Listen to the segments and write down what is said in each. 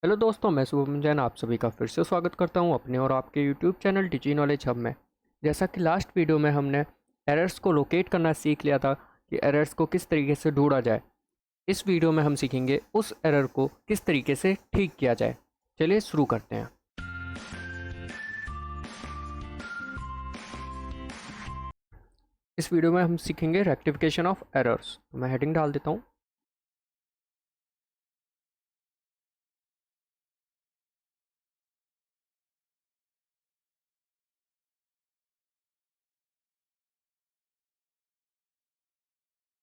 Hello दोस्तों, मैं शुभम जैन आप सभी का फिर से स्वागत करता हूं अपने और आपके यूट्यूब चैनल डिजी नॉलेज हब में। जैसा कि लास्ट वीडियो में हमने एरर्स को लोकेट करना सीख लिया था कि एरर्स को किस तरीके से ढूंढा जाए। इस वीडियो में हम सीखेंगे उस एरर को किस तरीके से ठीक किया जाए। चलिए शुरू करते हैं। इस वीडियो में हम सीखेंगे रेक्टिफिकेशन ऑफ एरर्स। तो मैं हेडिंग डाल देता हूँ।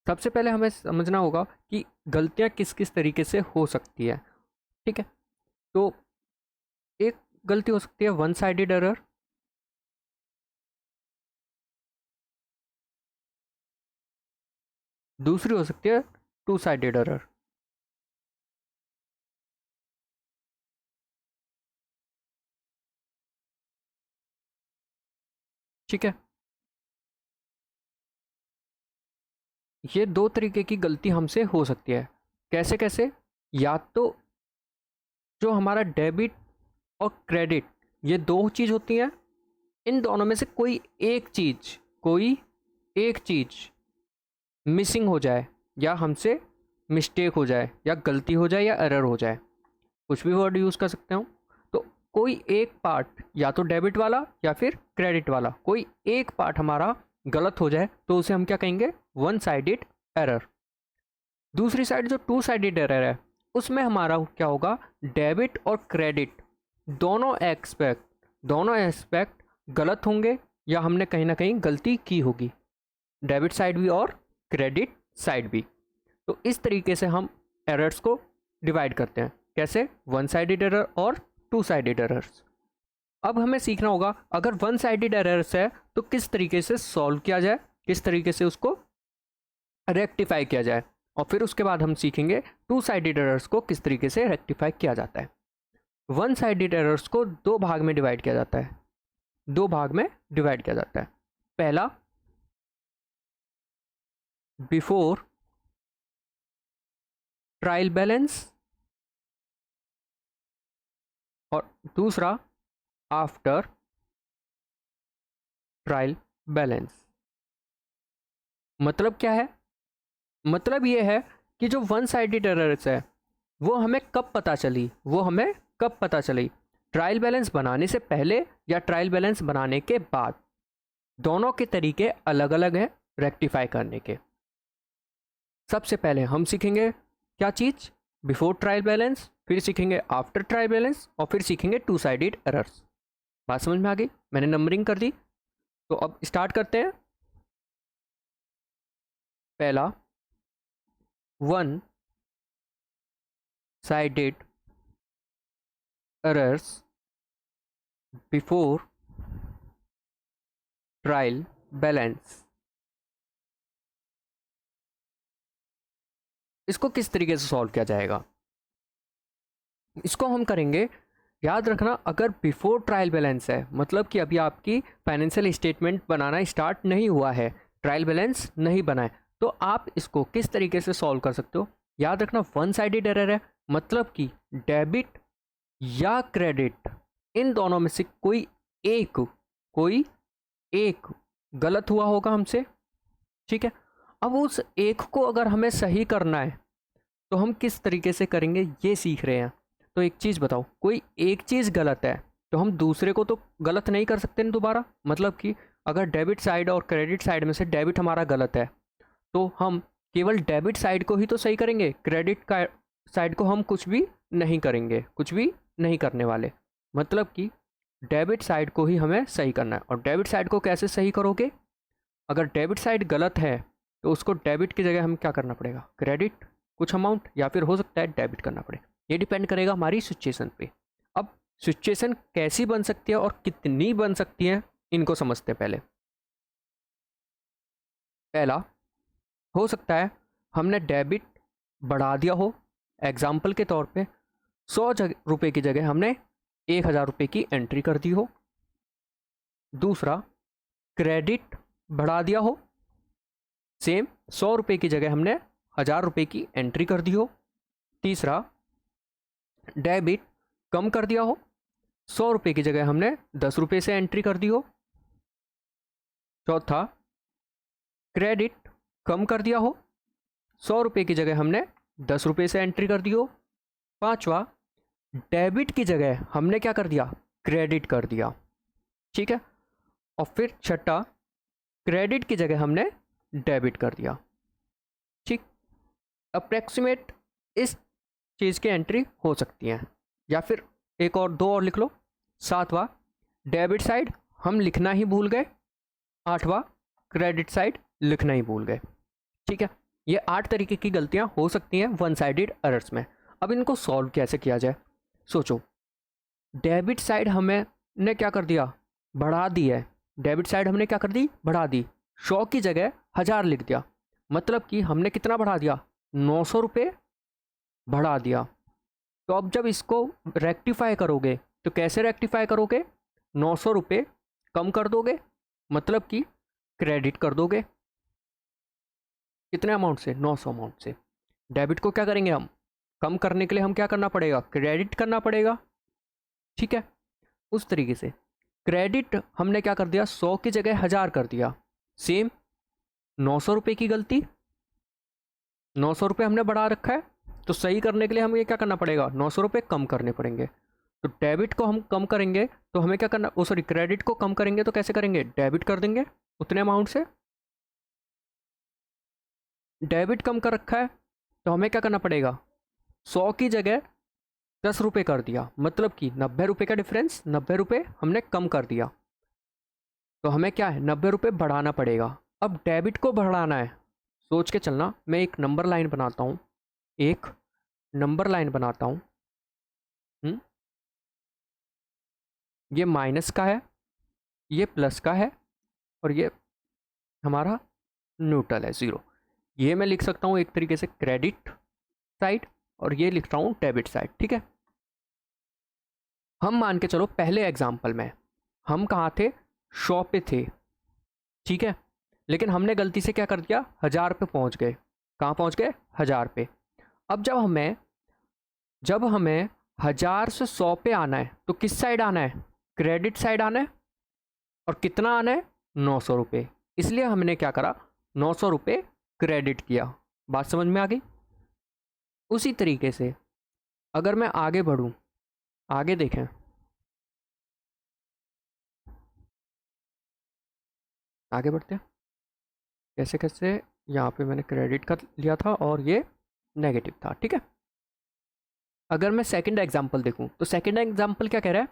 सबसे पहले हमें समझना होगा कि गलतियाँ किस किस तरीके से हो सकती है। ठीक है, तो एक गलती हो सकती है वन साइडेड एरर। दूसरी हो सकती है टू साइडेड एरर। ठीक है, ये दो तरीके की गलती हमसे हो सकती है। कैसे कैसे? या तो जो हमारा डेबिट और क्रेडिट, ये दो चीज़ होती हैं। इन दोनों में से कोई एक चीज़ मिसिंग हो जाए, या हमसे मिस्टेक हो जाए, या गलती हो जाए, या एरर हो जाए। कुछ भी वर्ड यूज़ कर सकते हो। तो कोई एक पार्ट, या तो डेबिट वाला या फिर क्रेडिट वाला, कोई एक पार्ट हमारा गलत हो जाए तो उसे हम क्या कहेंगे? One sided error. दूसरी साइड जो टू साइडेड एरर है, उसमें हमारा क्या होगा? डेबिट और क्रेडिट दोनों एस्पेक्ट गलत होंगे, या हमने कहीं ना कहीं गलती की होगी, डेबिट साइड भी और क्रेडिट साइड भी। तो इस तरीके से हम एरर्स को डिवाइड करते हैं। कैसे? वन साइडेड एरर और टू साइडेड एरर्स। अब हमें सीखना होगा, अगर वन साइडेड एरर्स है तो किस तरीके से सॉल्व किया जाए, किस तरीके से उसको रेक्टिफाई किया जाए। और फिर उसके बाद हम सीखेंगे टू साइडेड एरर्स को किस तरीके से रेक्टिफाई किया जाता है। वन साइडेड एरर्स को दो भाग में डिवाइड किया जाता है। पहला, बिफोर ट्रायल बैलेंस, और दूसरा आफ्टर ट्रायल बैलेंस। मतलब क्या है? मतलब ये है कि जो वन साइडेड एरर्स है वो हमें कब पता चली? ट्रायल बैलेंस बनाने से पहले या ट्रायल बैलेंस बनाने के बाद। दोनों के तरीके अलग अलग हैं रेक्टिफाई करने के। सबसे पहले हम सीखेंगे क्या चीज़? बिफोर ट्रायल बैलेंस, फिर सीखेंगे आफ्टर ट्रायल बैलेंस, और फिर सीखेंगे टू साइडेड एरर्स। बात समझ में आ गई? मैंने नंबरिंग कर दी, तो अब स्टार्ट करते हैं। पहला, one sided errors before trial balance. इसको किस तरीके से सॉल्व किया जाएगा? इसको हम करेंगे, याद रखना, अगर बिफोर ट्रायल बैलेंस है मतलब कि अभी आपकी फाइनेंशियल स्टेटमेंट बनाना स्टार्ट नहीं हुआ है, ट्रायल बैलेंस नहीं बना है, तो आप इसको किस तरीके से सॉल्व कर सकते हो? याद रखना, वन साइडेड एरर है मतलब कि डेबिट या क्रेडिट, इन दोनों में से कोई एक गलत हुआ होगा हमसे। ठीक है, अब उस एक को अगर हमें सही करना है तो हम किस तरीके से करेंगे ये सीख रहे हैं। तो एक चीज़ बताओ, कोई एक चीज़ गलत है तो हम दूसरे को तो गलत नहीं कर सकते ना दोबारा। मतलब कि अगर डेबिट साइड और क्रेडिट साइड में से डेबिट हमारा गलत है तो हम केवल डेबिट साइड को ही तो सही करेंगे, क्रेडिट का साइड को हम कुछ भी नहीं करेंगे, कुछ भी नहीं करने वाले। मतलब कि डेबिट साइड को ही हमें सही करना है। और डेबिट साइड को कैसे सही करोगे? अगर डेबिट साइड गलत है तो उसको डेबिट की जगह हमें क्या करना पड़ेगा? क्रेडिट कुछ अमाउंट, या फिर हो सकता है डेबिट करना पड़े। ये डिपेंड करेगा हमारी सिचुएशन पे। अब सिचुएशन कैसी बन सकती है और कितनी बन सकती है, इनको समझते हैं पहले। पहला, हो सकता है हमने डेबिट बढ़ा दिया हो। एग्जाम्पल के तौर पे 100 रुपये की जगह हमने 1000 रुपये की एंट्री कर दी हो। दूसरा, क्रेडिट बढ़ा दिया हो, सेम 100 रुपये की जगह हमने 1000 रुपये की एंट्री कर दी हो। तीसरा, डेबिट कम कर दिया हो, 100 रुपये की जगह हमने 10 रुपये से एंट्री कर दी हो। चौथा, क्रेडिट कम कर दिया हो, 100 रुपये की जगह हमने 10 रुपये से एंट्री कर दी हो। पांचवा, डेबिट की जगह हमने क्या कर दिया, क्रेडिट कर दिया। ठीक है। और फिर छठा, क्रेडिट की जगह हमने डेबिट कर दिया। ठीक। अप्रॉक्सीमेट इस चीज़ की एंट्री हो सकती हैं, या फिर एक और दो और लिख लो। सातवां, डेबिट साइड हम लिखना ही भूल गए। आठवां, क्रेडिट साइड लिखना ही भूल गए। ठीक है। ये 8 तरीके की गलतियां हो सकती हैं वन साइडेड एरर्स में। अब इनको सॉल्व कैसे किया जाए, सोचो। डेबिट साइड हमें ने क्या कर दिया, बढ़ा दी है। डेबिट साइड हमने क्या कर दी, बढ़ा दी। 100 की जगह 1000 लिख दिया, मतलब कि हमने कितना बढ़ा दिया, 900 रुपये बढ़ा दिया। तो अब जब इसको रेक्टिफाई करोगे तो कैसे रेक्टिफाई करोगे, 900 रुपये कम कर दोगे, मतलब कि क्रेडिट कर दोगे। कितने अमाउंट से, 900 अमाउंट से। डेबिट को क्या करेंगे हम, कम करने के लिए हम क्या करना पड़ेगा, क्रेडिट करना पड़ेगा। ठीक है। उस तरीके से क्रेडिट हमने क्या कर दिया, 100 की जगह 1000 कर दिया। सेम 900 रुपये की गलती, 900 रुपये हमने बढ़ा रखा है, तो सही करने के लिए हमें क्या करना पड़ेगा, 900 रुपये कम करने पड़ेंगे। तो डेबिट को हम कम करेंगे तो हमें क्या करना, सॉरी, क्रेडिट को कम करेंगे तो कैसे करेंगे, डेबिट कर देंगे उतने अमाउंट से। डेबिट कम कर रखा है तो हमें क्या करना पड़ेगा, 100 की जगह 10 रुपये कर दिया, मतलब कि 90 रुपये का डिफरेंस, 90 रुपये हमने कम कर दिया। तो हमें क्या है, 90 रुपये बढ़ाना पड़ेगा। अब डेबिट को बढ़ाना है, सोच के चलना। मैं एक नंबर लाइन बनाता हूँ, एक नंबर लाइन बनाता हूँ। ये माइनस का है, ये प्लस का है, और ये हमारा न्यूट्रल है, ज़ीरो। ये मैं लिख सकता हूँ एक तरीके से क्रेडिट साइड, और ये लिख रहा हूँ डेबिट साइड। ठीक है। हम मान के चलो पहले एग्जाम्पल में हम कहाँ थे, शॉप पे थे। ठीक है। लेकिन हमने गलती से क्या कर दिया, 1000 पे पहुँच गए। कहाँ पहुँच गए, 1000 पे। अब जब हमें 1000 से 100 पे आना है तो किस साइड आना है, क्रेडिट साइड आना है। और कितना आना है, 900 रुपये। इसलिए हमने क्या करा, 900 रुपये क्रेडिट किया। बात समझ में आ गई। उसी तरीके से अगर मैं आगे बढ़ूं, आगे देखें, आगे बढ़ते हैं। कैसे कैसे, यहाँ पे मैंने क्रेडिट का लिया था और ये नेगेटिव था। ठीक है। अगर मैं सेकंड एग्जांपल देखूं तो सेकंड एग्जांपल क्या कह रहा है,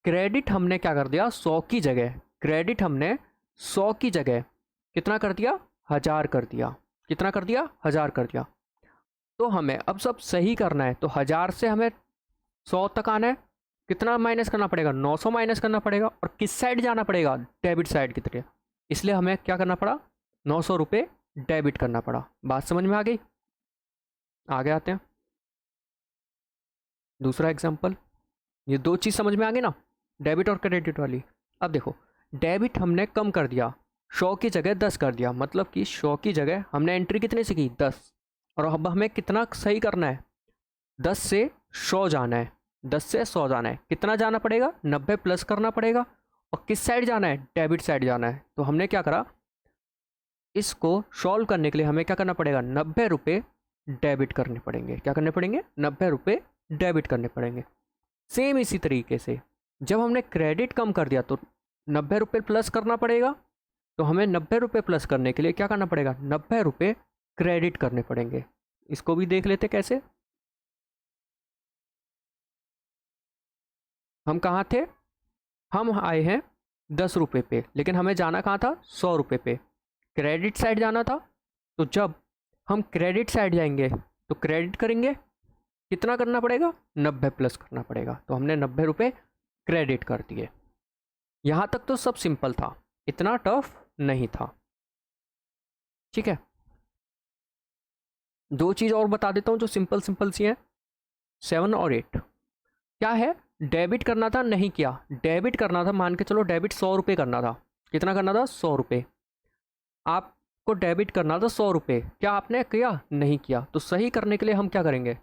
क्रेडिट हमने क्या कर दिया, 100 की जगह, क्रेडिट हमने 100 की जगह कितना कर दिया, 1000 कर दिया। कितना कर दिया, 1000 कर दिया। तो हमें अब सब सही करना है, तो 1000 से हमें 100 तक आना है। कितना माइनस करना पड़ेगा, 900 माइनस करना पड़ेगा। और किस साइड जाना पड़ेगा, डेबिट साइड की तरह। इसलिए हमें क्या करना पड़ा, 900 रुपये डेबिट करना पड़ा। बात समझ में आ गई। आगे आते हैं, दूसरा एग्जाम्पल। ये दो चीज़ समझ में आ गई ना, डेबिट और क्रेडिट वाली। अब देखो, डेबिट हमने कम कर दिया, 100 की जगह 10 कर दिया, मतलब कि 100 की जगह हमने एंट्री कितने से की, 10। और अब हमें कितना सही करना है, 10 से 100 जाना है। 10 से 100 जाना है, कितना जाना पड़ेगा, 90 प्लस करना पड़ेगा। और किस साइड जाना है, डेबिट साइड जाना है। तो हमने क्या करा, इसको सॉल्व करने के लिए हमें क्या करना पड़ेगा, 90 रुपये डेबिट करने पड़ेंगे। क्या करने पड़ेंगे, 90 रुपये डेबिट करने पड़ेंगे। सेम इसी तरीके से जब हमने क्रेडिट कम कर दिया तो 90 रुपये प्लस करना पड़ेगा। तो हमें 90 रुपये प्लस करने के लिए क्या करना पड़ेगा, 90 रुपये क्रेडिट करने पड़ेंगे। इसको भी देख लेते कैसे। हम कहाँ थे, हम आए हैं 10 रुपये पे, लेकिन हमें जाना कहाँ था, 100 रुपये पे। क्रेडिट साइड जाना था। तो जब हम क्रेडिट साइड जाएंगे तो क्रेडिट करेंगे, कितना करना पड़ेगा, 90 प्लस करना पड़ेगा। तो हमने 90 रुपये क्रेडिट कर दिए। यहाँ तक तो सब सिंपल था, इतना टफ नहीं था। ठीक है। दो चीज़ और बता देता हूँ जो सिंपल सिंपल सी हैं, 7 और 8। क्या है, डेबिट करना था, नहीं किया। डेबिट करना था, मान के चलो डेबिट 100 रुपये करना था। कितना करना था, 100 रुपये। आपको डेबिट करना था 100 रुपये, क्या आपने किया, नहीं किया। तो सही करने के लिए हम क्या करेंगे,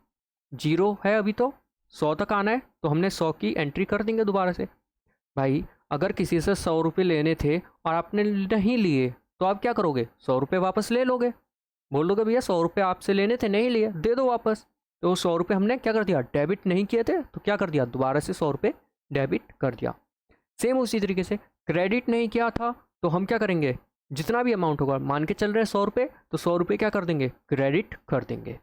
जीरो है अभी तो, 100 तक आना है तो हमने 100 की एंट्री कर देंगे दोबारा से। भाई अगर किसी से 100 रुपये लेने थे और आपने नहीं लिए तो आप क्या करोगे, 100 रुपये वापस ले लोगे। बोल दोगे भैया 100 रुपये आपसे लेने थे, नहीं लिए, दे दो वापस। तो 100 रुपये हमने क्या कर दिया, डेबिट नहीं किए थे, तो क्या कर दिया, दोबारा से 100 रुपये डेबिट कर दिया। सेम उसी तरीके से क्रेडिट नहीं किया था तो हम क्या करेंगे, जितना भी अमाउंट होगा, मान के चल रहे हैं 100 रुपये, तो 100 रुपये क्या कर देंगे, क्रेडिट कर देंगे।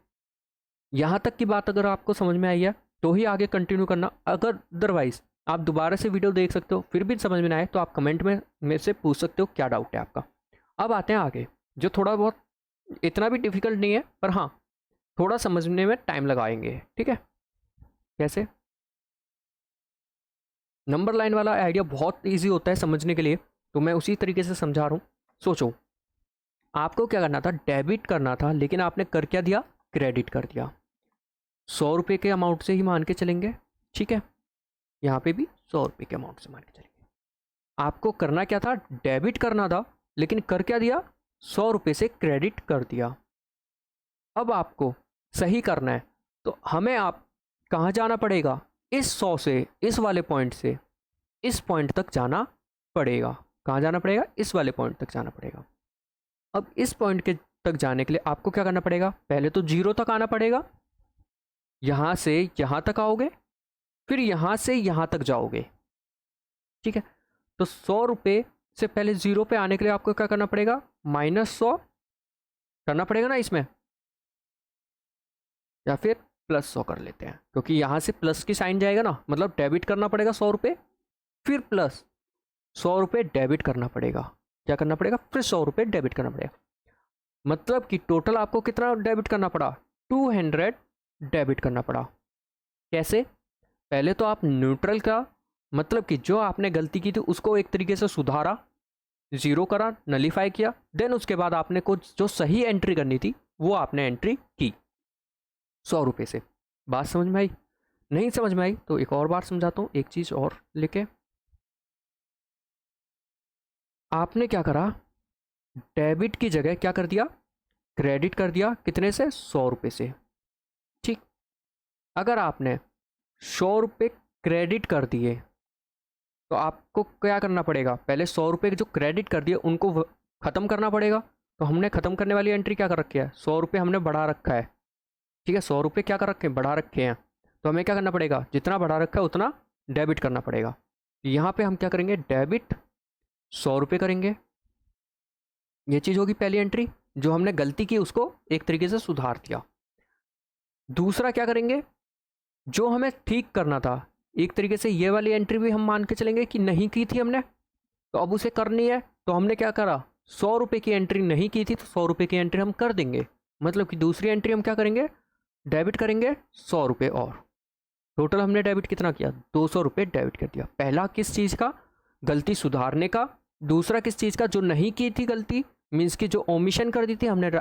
यहाँ तक की बात अगर आपको समझ में आई है तो ही आगे कंटिन्यू करना, अगर अदरवाइज आप दोबारा से वीडियो देख सकते हो, फिर भी समझ में ना आए तो आप कमेंट में मेरे से पूछ सकते हो क्या डाउट है आपका। अब आते हैं आगे, जो थोड़ा बहुत इतना भी डिफिकल्ट नहीं है, पर हाँ थोड़ा समझने में टाइम लगाएंगे, ठीक है। कैसे, नंबर लाइन वाला आइडिया बहुत ईजी होता है समझने के लिए, तो मैं उसी तरीके से समझा रहा हूँ। सोचो आपको क्या करना था, डेबिट करना था, लेकिन आपने कर क्या दिया, क्रेडिट कर दिया। 100 रुपये के अमाउंट से ही मान के चलेंगे, ठीक है, यहाँ पे भी 100 रुपये के अमाउंट से मान के चलेंगे। आपको करना क्या था, डेबिट करना था, लेकिन कर क्या दिया, 100 रुपये से क्रेडिट कर दिया। अब आपको सही करना है तो हमें आप कहाँ जाना पड़ेगा, इस 100 से, इस वाले पॉइंट से इस पॉइंट तक जाना पड़ेगा। कहाँ जाना पड़ेगा, इस वाले पॉइंट तक जाना पड़ेगा। अब इस पॉइंट के तक जाने के लिए आपको क्या करना पड़ेगा, पहले तो 0 तक आना पड़ेगा, यहाँ से यहाँ तक आओगे, फिर यहाँ से यहाँ तक जाओगे, ठीक है। तो 100 रुपये से पहले 0 पे आने के लिए आपको क्या करना पड़ेगा, -100 करना पड़ेगा ना इसमें, या फिर +100 कर लेते हैं, क्योंकि यहाँ से प्लस की साइन जाएगा ना, मतलब डेबिट करना पड़ेगा 100 रुपये, फिर प्लस 100 रुपये डेबिट करना पड़ेगा। क्या करना पड़ेगा, फिर 100 रुपये डेबिट करना पड़ेगा। मतलब कि टोटल आपको कितना डेबिट करना पड़ा, 200 डेबिट करना पड़ा। कैसे, पहले तो आप न्यूट्रल का मतलब कि जो आपने गलती की थी उसको एक तरीके से सुधारा, 0 करा, नलीफाई किया, देन उसके बाद आपने कुछ जो सही एंट्री करनी थी वो आपने एंट्री की 100 रुपये से। बात समझ में आई, नहीं समझ में आई तो एक और बार समझाता हूँ, एक चीज़ और लेके। आपने क्या करा, डेबिट की जगह क्या कर दिया, क्रेडिट कर दिया, कितने से, 100 रुपये से, ठीक। अगर आपने 100 रुपये क्रेडिट कर दिए तो आपको क्या करना पड़ेगा, पहले 100 रुपये जो क्रेडिट कर दिए उनको ख़त्म करना पड़ेगा। तो हमने ख़त्म करने वाली एंट्री क्या कर रखी है, 100 रुपये हमने बढ़ा रखा है, ठीक है, 100 रुपये क्या कर रखे हैं, बढ़ा रखे हैं। तो हमें क्या करना पड़ेगा, जितना बढ़ा रखा है उतना डेबिट करना पड़ेगा। यहाँ पे हम क्या करेंगे, डेबिट 100 रुपये करेंगे। ये चीज़ होगी पहली एंट्री, जो हमने गलती की उसको एक तरीके से सुधार दिया। दूसरा क्या करेंगे, जो हमें ठीक करना था, एक तरीके से ये वाली एंट्री भी हम मान के चलेंगे कि नहीं की थी हमने, तो अब उसे करनी है। तो हमने क्या करा, 100 रुपये की एंट्री नहीं की थी तो 100 रुपये की एंट्री हम कर देंगे। मतलब कि दूसरी एंट्री हम क्या करेंगे, डेबिट करेंगे 100 रुपये और। टोटल हमने डेबिट कितना किया, 200 रुपये डेबिट कर दिया। पहला किस चीज़ का, गलती सुधारने का। दूसरा किस चीज़ का, जो नहीं की थी गलती, मीन्स की जो ओमिशन कर दी थी हमने,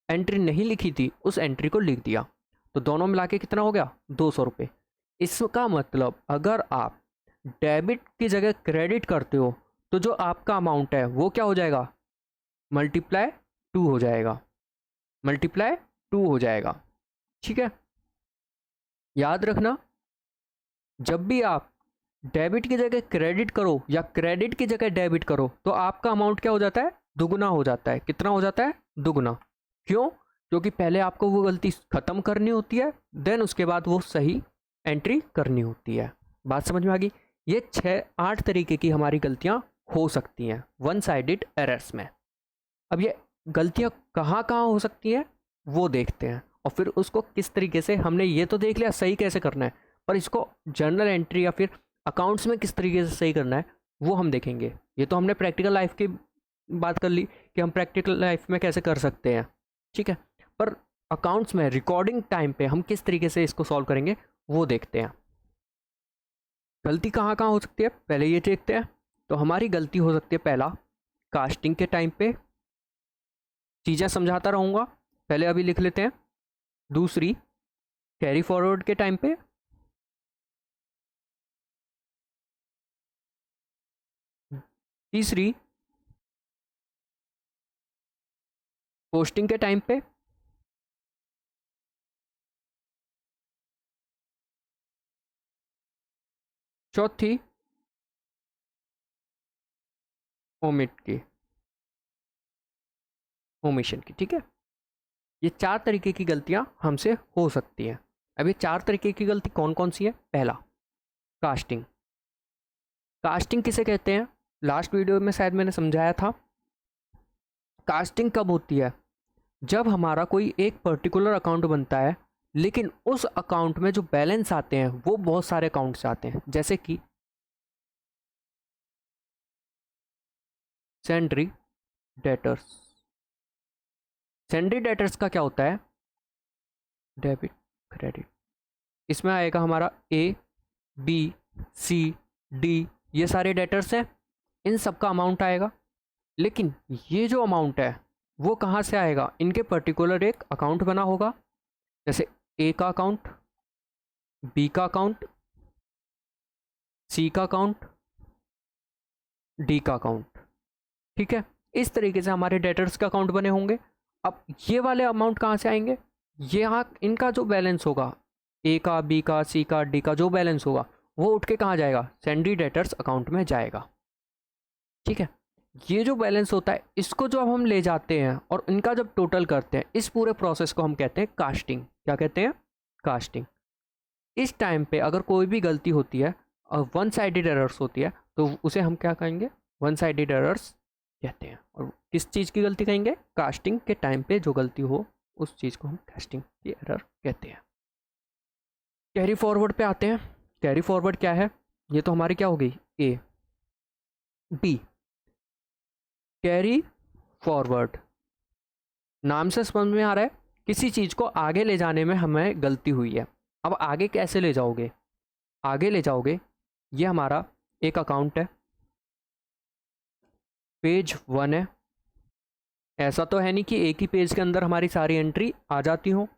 एंट्री नहीं लिखी थी, उस एंट्री को लिख दिया। तो दोनों मिला के कितना हो गया, 200 रुपये। इसका मतलब अगर आप डेबिट की जगह क्रेडिट करते हो तो जो आपका अमाउंट है वो क्या हो जाएगा, मल्टीप्लाई 2 हो जाएगा, मल्टीप्लाई 2 हो जाएगा, ठीक है। याद रखना, जब भी आप डेबिट की जगह क्रेडिट करो या क्रेडिट की जगह डेबिट करो तो आपका अमाउंट क्या हो जाता है, दुगना हो जाता है। कितना हो जाता है, दुगना। क्यों, क्योंकि पहले आपको वो गलती ख़त्म करनी होती है, देन उसके बाद वो सही एंट्री करनी होती है। बात समझ में आ गई। ये 6-8 तरीके की हमारी गलतियाँ हो सकती हैं वन साइडेड एरर्स में। अब ये गलतियाँ कहाँ कहाँ हो सकती हैं वो देखते हैं, और फिर उसको किस तरीके से, हमने ये तो देख लिया सही कैसे करना है, पर इसको जर्नल एंट्री या फिर अकाउंट्स में किस तरीके से सही करना है वो हम देखेंगे। ये तो हमने प्रैक्टिकल लाइफ की बात कर ली कि हम प्रैक्टिकल लाइफ में कैसे कर सकते हैं, ठीक है। पर अकाउंट्स में रिकॉर्डिंग टाइम पे हम किस तरीके से इसको सॉल्व करेंगे वो देखते हैं। गलती कहाँ कहाँ हो सकती है पहले ये देखते हैं। तो हमारी गलती हो सकती है, पहला कास्टिंग के टाइम पे, चीज़ें समझाता रहूँगा, पहले अभी लिख लेते हैं। दूसरी कैरी फॉरवर्ड के टाइम पे। तीसरी पोस्टिंग के टाइम पे। चौथी ओमिट की, ओमिशन की, ठीक है। ये 4 तरीके की गलतियां हमसे हो सकती हैं। अब ये 4 तरीके की गलती कौन कौन सी है? पहला, कास्टिंग। कास्टिंग किसे कहते हैं? लास्ट वीडियो में शायद मैंने समझाया था। कास्टिंग कब होती है? जब हमारा कोई एक पर्टिकुलर अकाउंट बनता है, लेकिन उस अकाउंट में जो बैलेंस आते हैं वो बहुत सारे अकाउंट से आते हैं, जैसे कि सेंड्री डेटर्स। सेंड्री डेटर्स का क्या होता है? Debit credit. इसमें आएगा हमारा ए, बी, सी, डी, ये सारे डेटर्स हैं, इन सब का अमाउंट आएगा। लेकिन ये जो अमाउंट है वो कहाँ से आएगा? इनके पर्टिकुलर एक अकाउंट बना होगा, जैसे ए का अकाउंट, बी का अकाउंट, सी का अकाउंट, डी का अकाउंट, ठीक है। इस तरीके से हमारे डेटर्स का अकाउंट बने होंगे। अब ये वाले अमाउंट कहाँ से आएंगे? ये यहाँ इनका जो बैलेंस होगा, ए का, बी का, सी का, डी का जो बैलेंस होगा वो उठ के कहाँ जाएगा? सेंड्री डेटर्स अकाउंट में जाएगा, ठीक है। ये जो बैलेंस होता है इसको जब हम ले जाते हैं और इनका जब टोटल करते हैं, इस पूरे प्रोसेस को हम कहते हैं कास्टिंग। क्या कहते हैं? कास्टिंग। इस टाइम पे अगर कोई भी गलती होती है और वन साइडेड एरर्स होती है तो उसे हम क्या कहेंगे? वन साइडेड एरर्स कहते हैं। और किस चीज़ की गलती कहेंगे? कास्टिंग के टाइम पे जो गलती हो उस चीज़ को हम कास्टिंग की एरर कहते हैं। कैरी फॉरवर्ड पे आते हैं। कैरी फॉरवर्ड क्या है? ये तो हमारी क्या हो गई? ए। बी, कैरी फॉरवर्ड नाम से समझ में आ रहा है किसी चीज़ को आगे ले जाने में हमें गलती हुई है। अब आगे कैसे ले जाओगे? आगे ले जाओगे, ये हमारा एक अकाउंट है, पेज 1 है। ऐसा तो है नहीं कि एक ही पेज के अंदर हमारी सारी एंट्री आ जाती हो।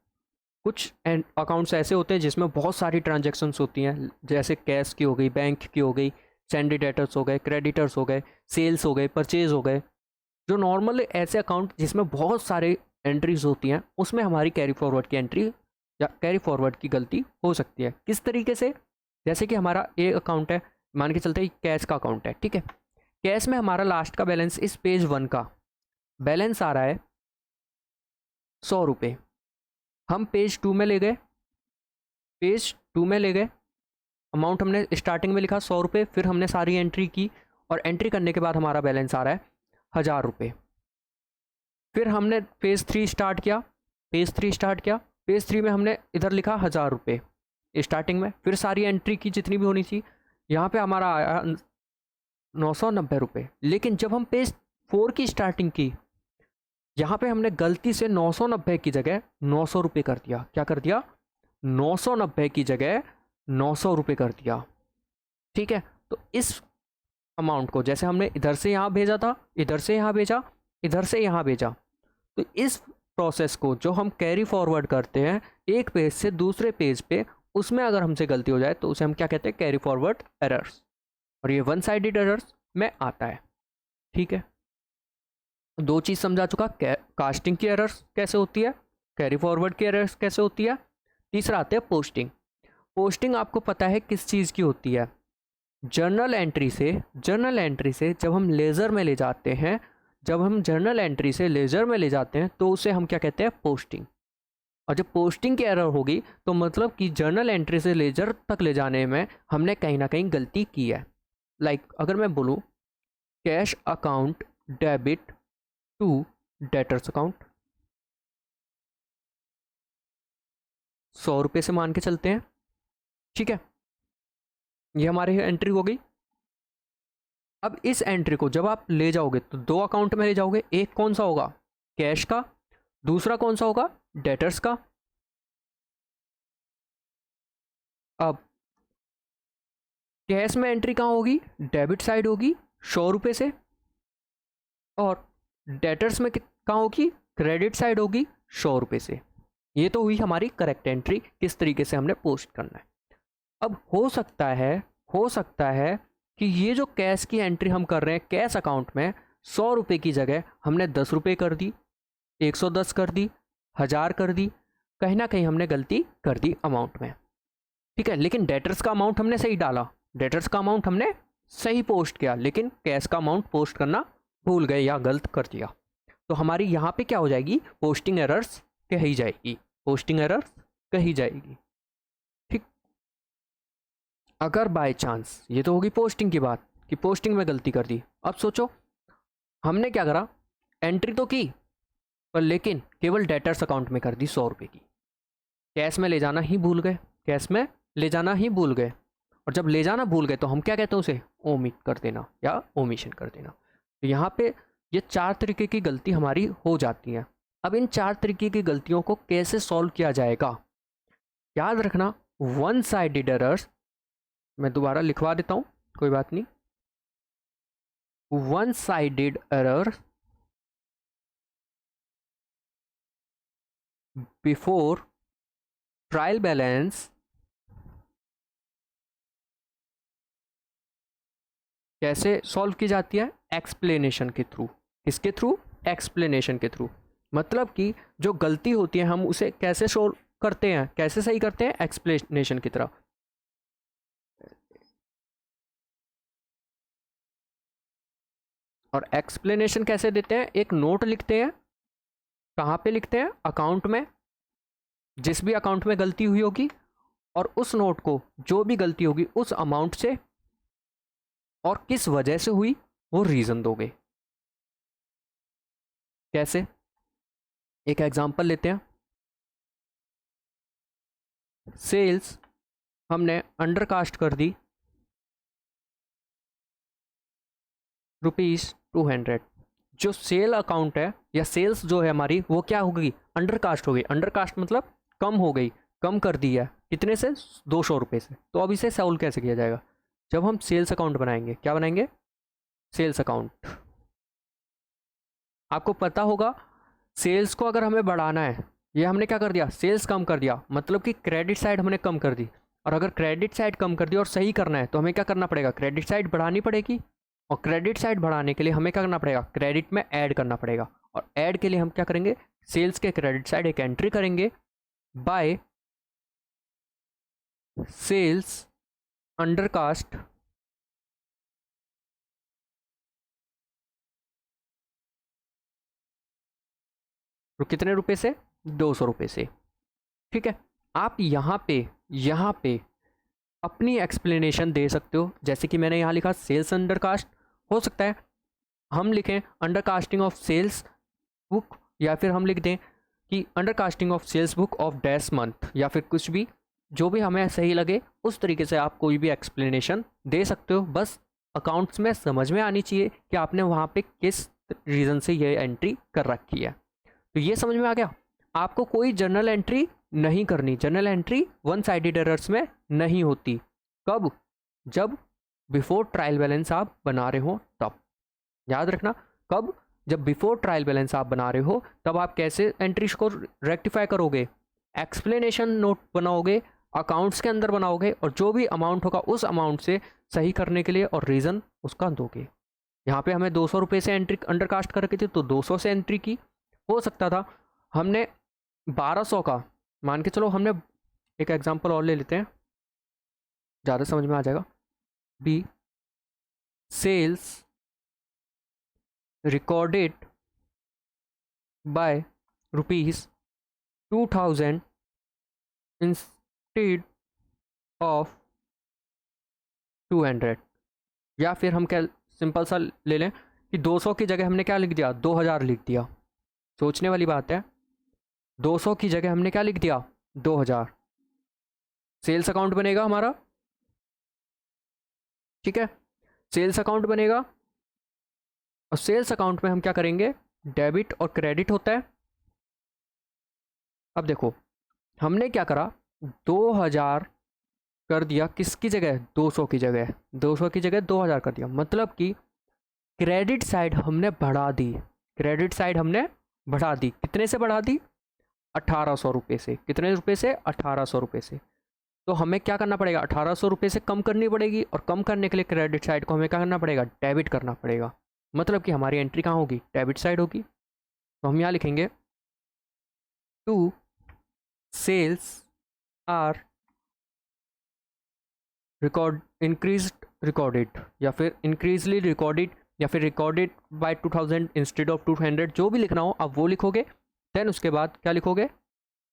कुछ अकाउंट्स ऐसे होते हैं जिसमें बहुत सारी ट्रांजैक्शंस होती हैं, जैसे कैश की हो गई, बैंक की हो गई, सैंडी डेटर्स हो गए, क्रेडिटर्स हो गए, सेल्स हो गए, परचेज हो गए। जो नॉर्मल ऐसे अकाउंट जिसमें बहुत सारे एंट्रीज होती हैं उसमें हमारी कैरी फॉरवर्ड की एंट्री या कैरी फॉरवर्ड की गलती हो सकती है। किस तरीके से? जैसे कि हमारा एक अकाउंट है, मान के चलते हैं कैश का अकाउंट है, ठीक है। कैश में हमारा लास्ट का बैलेंस, इस पेज 1 का बैलेंस आ रहा है 100 रुपये। हम पेज 2 में ले गए, पेज 2 में ले गए, अमाउंट हमने स्टार्टिंग में लिखा 100 रुपये, फिर हमने सारी एंट्री की और एंट्री करने के बाद हमारा बैलेंस आ रहा है 1000 रुपये। फिर हमने पेज 3 स्टार्ट किया, पेज 3 स्टार्ट किया, पेज 3 में हमने इधर लिखा 1000 रुपये स्टार्टिंग में, फिर सारी एंट्री की जितनी भी होनी थी, यहाँ पे हमारा आया 990 रुपये। लेकिन जब हम पेज 4 की स्टार्टिंग की, यहाँ पे हमने गलती से 990 की जगह 900 रुपये कर दिया। क्या कर दिया? 990 की जगह 900 रुपये कर दिया, ठीक है। तो इस अमाउंट को जैसे हमने इधर से यहाँ भेजा था, इधर से यहाँ भेजा, इधर से यहाँ भेजा, तो इस प्रोसेस को जो हम कैरी फॉरवर्ड करते हैं एक पेज से दूसरे पेज पे, उसमें अगर हमसे गलती हो जाए तो उसे हम क्या कहते हैं? Carry forward errors. और ये वन साइडेड एरर्स में आता है, ठीक है। दो चीज़ समझा चुका, कास्टिंग की एरर्स कैसे होती है, कैरी फॉरवर्ड की एरर्स कैसे होती है। तीसरा आते हैं पोस्टिंग। पोस्टिंग आपको पता है किस चीज़ की होती है? जर्नल एंट्री से, जर्नल एंट्री से जब हम लेज़र में ले जाते हैं, जब हम जर्नल एंट्री से लेज़र में ले जाते हैं तो उसे हम क्या कहते हैं? पोस्टिंग। और जब पोस्टिंग की एरर होगी तो मतलब कि जर्नल एंट्री से लेज़र तक ले जाने में हमने कहीं ना कहीं गलती की है। लाइक अगर मैं बोलूँ cash account debit to debtors account, 100 रुपये से मान के चलते हैं, ठीक है। ये हमारी एंट्री हो गई। अब इस एंट्री को जब आप ले जाओगे तो दो अकाउंट में ले जाओगे, एक कौन सा होगा? कैश का, दूसरा कौन सा होगा? डेटर्स का। अब कैश में एंट्री कहाँ होगी? डेबिट साइड होगी 100 रुपये से, और डेटर्स में कहाँ होगी? क्रेडिट साइड होगी 100 रुपये से। ये तो हुई हमारी करेक्ट एंट्री, किस तरीके से हमने पोस्ट करना है। अब हो सकता है कि ये जो कैश की एंट्री हम कर रहे हैं कैश अकाउंट में, 100 रुपये की जगह हमने 10 रुपये कर दी, 110 कर दी, 1000 कर दी, कहीं ना कहीं हमने गलती कर दी अमाउंट में, ठीक है। लेकिन डेटर्स का अमाउंट हमने सही डाला, डेटर्स का अमाउंट हमने सही पोस्ट किया, लेकिन कैश का अमाउंट पोस्ट करना भूल गए या गलत कर दिया, तो हमारी यहाँ पे क्या हो जाएगी, पोस्टिंग एरर्स कही जाएगी, पोस्टिंग एरर्स कही जाएगी। ठीक, अगर बाय चांस, ये तो होगी पोस्टिंग की बात कि पोस्टिंग में गलती कर दी। अब सोचो हमने क्या करा, एंट्री तो की पर लेकिन केवल डेटर्स अकाउंट में कर दी 100 रुपये की, कैश में ले जाना ही भूल गए, कैश में ले जाना ही भूल गए। और जब ले जाना भूल गए तो हम क्या कहते हैं, उसे ओमिट कर देना या ओमिशन कर देना। तो यहाँ पे ये 4 तरीके की गलती हमारी हो जाती है। अब इन 4 तरीके की गलतियों को कैसे सॉल्व किया जाएगा, याद रखना वन साइडेड एरर्स, मैं दोबारा लिखवा देता हूँ कोई बात नहीं, one sided error before trial balance कैसे सॉल्व की जाती है, एक्सप्लेनेशन के थ्रू। किसके थ्रू, एक्सप्लेनेशन के थ्रू। मतलब कि जो गलती होती है हम उसे कैसे सॉल्व करते हैं, कैसे सही करते हैं, एक्सप्लेनेशन की तरह। और एक्सप्लेनेशन कैसे देते हैं, एक नोट लिखते हैं, कहाँ पे लिखते हैं, अकाउंट में, जिस भी अकाउंट में गलती हुई होगी, और उस नोट को जो भी गलती होगी उस अमाउंट से और किस वजह से हुई वो रीज़न दोगे। कैसे, एक एग्जांपल लेते हैं, सेल्स हमने अंडरकास्ट कर दी ₹200, जो सेल अकाउंट है या सेल्स जो है हमारी वो क्या हो गई, अंडरकास्ट हो गई। अंडरकास्ट मतलब कम हो गई, कम कर दी है, कितने से, 200 रुपये से। तो अब इसे सॉल्व कैसे किया जाएगा, जब हम सेल्स अकाउंट बनाएंगे, क्या बनाएंगे, सेल्स अकाउंट। आपको पता होगा सेल्स को अगर हमें बढ़ाना है, ये हमने क्या कर दिया, सेल्स कम कर दिया, मतलब कि क्रेडिट साइड हमने कम कर दी। और अगर क्रेडिट साइड कम कर दी और सही करना है तो हमें क्या करना पड़ेगा, क्रेडिट साइड बढ़ानी पड़ेगी। और क्रेडिट साइड बढ़ाने के लिए हमें क्या करना पड़ेगा, क्रेडिट में ऐड करना पड़ेगा। और ऐड के लिए हम क्या करेंगे, सेल्स के क्रेडिट साइड एक एंट्री करेंगे, बाय सेल्स अंडरकास्ट कितने रुपए से, 200 रुपये से। ठीक है, आप यहाँ पे अपनी एक्सप्लेनेशन दे सकते हो, जैसे कि मैंने यहाँ लिखा सेल्स अंडरकास्ट। हो सकता है हम लिखें अंडरकास्टिंग ऑफ सेल्स बुक, या फिर हम लिख दें कि undercasting of sales book of dash month, या फिर कुछ भी, जो भी हमें सही लगे उस तरीके से आप कोई भी एक्सप्लेनेशन दे सकते हो। बस अकाउंट्स में समझ में आनी चाहिए कि आपने वहाँ पे किस रीज़न से ये एंट्री कर रखी है। तो ये समझ में आ गया, आपको कोई जर्नल एंट्री नहीं करनी। Journal entry one sided errors में नहीं होती। कब, जब बिफोर ट्रायल बैलेंस आप बना रहे हो तब। याद रखना, कब, जब बिफोर ट्रायल बैलेंस आप बना रहे हो तब आप कैसे एंट्रीज को रेक्टिफाई करोगे, एक्सप्लेनेशन नोट बनाओगे, अकाउंट्स के अंदर बनाओगे, और जो भी अमाउंट होगा उस अमाउंट से सही करने के लिए और रीज़न उसका दोगे। यहाँ पे हमें 200 रुपये से एंट्री अंडरकास्ट कर रखी थी तो 200 से एंट्री की। हो सकता था हमने 1200 का, मान के चलो, हमने एक एग्जांपल और ले लेते हैं, ज़्यादा समझ में आ जाएगा। Be sales recorded by ₹2000 instead of 200। या फिर हम क्या सिंपल सा ले लें कि 200 की जगह हमने क्या लिख दिया, 2000 लिख दिया। सोचने वाली बात है, 200 की जगह हमने क्या लिख दिया, 2000। सेल्स अकाउंट बनेगा हमारा, ठीक है, सेल्स अकाउंट बनेगा। और सेल्स अकाउंट में हम क्या करेंगे, डेबिट और क्रेडिट होता है। अब देखो हमने क्या करा, 2000 कर दिया, किसकी जगह, 200 की जगह, 200 की जगह 2000 कर दिया। मतलब कि क्रेडिट साइड हमने बढ़ा दी, क्रेडिट साइड हमने बढ़ा दी, कितने से बढ़ा दी, 1800 रुपये से। कितने रुपये से, 1800 रुपये से। तो हमें क्या करना पड़ेगा, 1800 रुपये से कम करनी पड़ेगी, और कम करने के लिए क्रेडिट साइड को हमें क्या करना पड़ेगा, डेबिट करना पड़ेगा। मतलब कि हमारी एंट्री कहाँ होगी, डेबिट साइड होगी। तो हम यहाँ लिखेंगे टू सेल्स आर रिकॉर्डेड या फिर इंक्रीजली रिकॉर्डेड या फिर रिकॉर्डेड बाय 2000 इंस्टेड ऑफ 200, जो भी लिखना हो आप वो लिखोगे। देन उसके बाद क्या लिखोगे,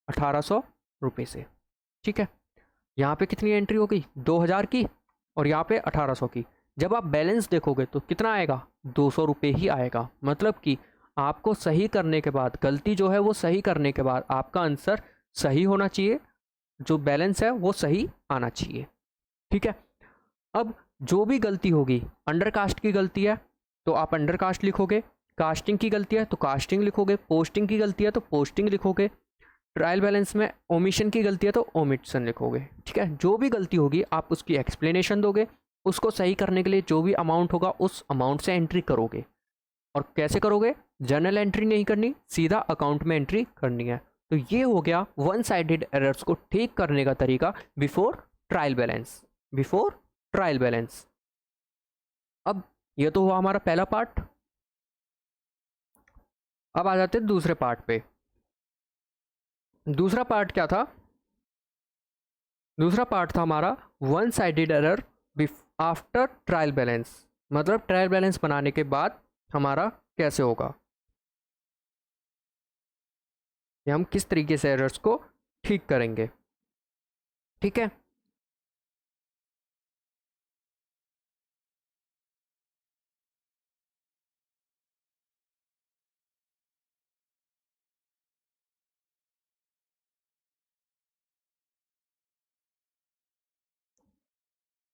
1800 रुपये से। ठीक है, यहाँ पे कितनी एंट्री हो गई, 2000 की, और यहाँ पे 1800 की। जब आप बैलेंस देखोगे तो कितना आएगा, 200 रुपये ही आएगा। मतलब कि आपको सही करने के बाद, गलती जो है वो सही करने के बाद आपका आंसर सही होना चाहिए, जो बैलेंस है वो सही आना चाहिए। ठीक है, अब जो भी गलती होगी, अंडर कास्ट की गलती है तो आप अंडर कास्ट लिखोगे, कास्टिंग की गलती है तो कास्टिंग लिखोगे, पोस्टिंग की गलती है तो पोस्टिंग लिखोगे, ट्रायल बैलेंस में ओमिशन की गलती है तो ओमिशन लिखोगे। ठीक है, जो भी गलती होगी आप उसकी एक्सप्लेनेशन दोगे, उसको सही करने के लिए जो भी अमाउंट होगा उस अमाउंट से एंट्री करोगे। और कैसे करोगे, जर्नल एंट्री नहीं करनी, सीधा अकाउंट में एंट्री करनी है। तो ये हो गया वन साइडेड एरर्स को ठीक करने का तरीका before trial balance. Before trial balance. अब ये तो हुआ हमारा पहला पार्ट। अब आ जाते हैं दूसरे पार्ट पे। दूसरा पार्ट क्या था, दूसरा पार्ट था हमारा one sided error after trial balance. मतलब ट्रायल बैलेंस बनाने के बाद हमारा कैसे होगा, या हम किस तरीके से एरर्स को ठीक करेंगे। ठीक है,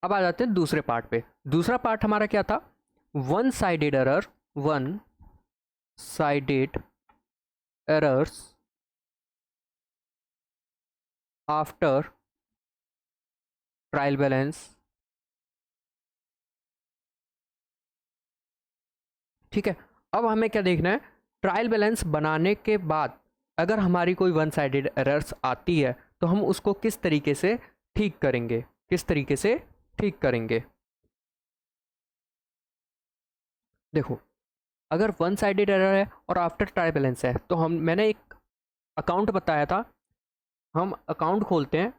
अब आ जाते हैं दूसरे पार्ट पे। दूसरा पार्ट हमारा क्या था, one sided error, one sided errors after trial balance. ठीक है, अब हमें क्या देखना है, ट्रायल बैलेंस बनाने के बाद अगर हमारी कोई वन साइडेड एरर्स आती है तो हम उसको किस तरीके से ठीक करेंगे, किस तरीके से ठीक करेंगे। देखो, अगर वन साइडेड एरर है और आफ्टर ट्रायल बैलेंस है तो मैंने एक अकाउंट बताया था, हम अकाउंट खोलते हैं,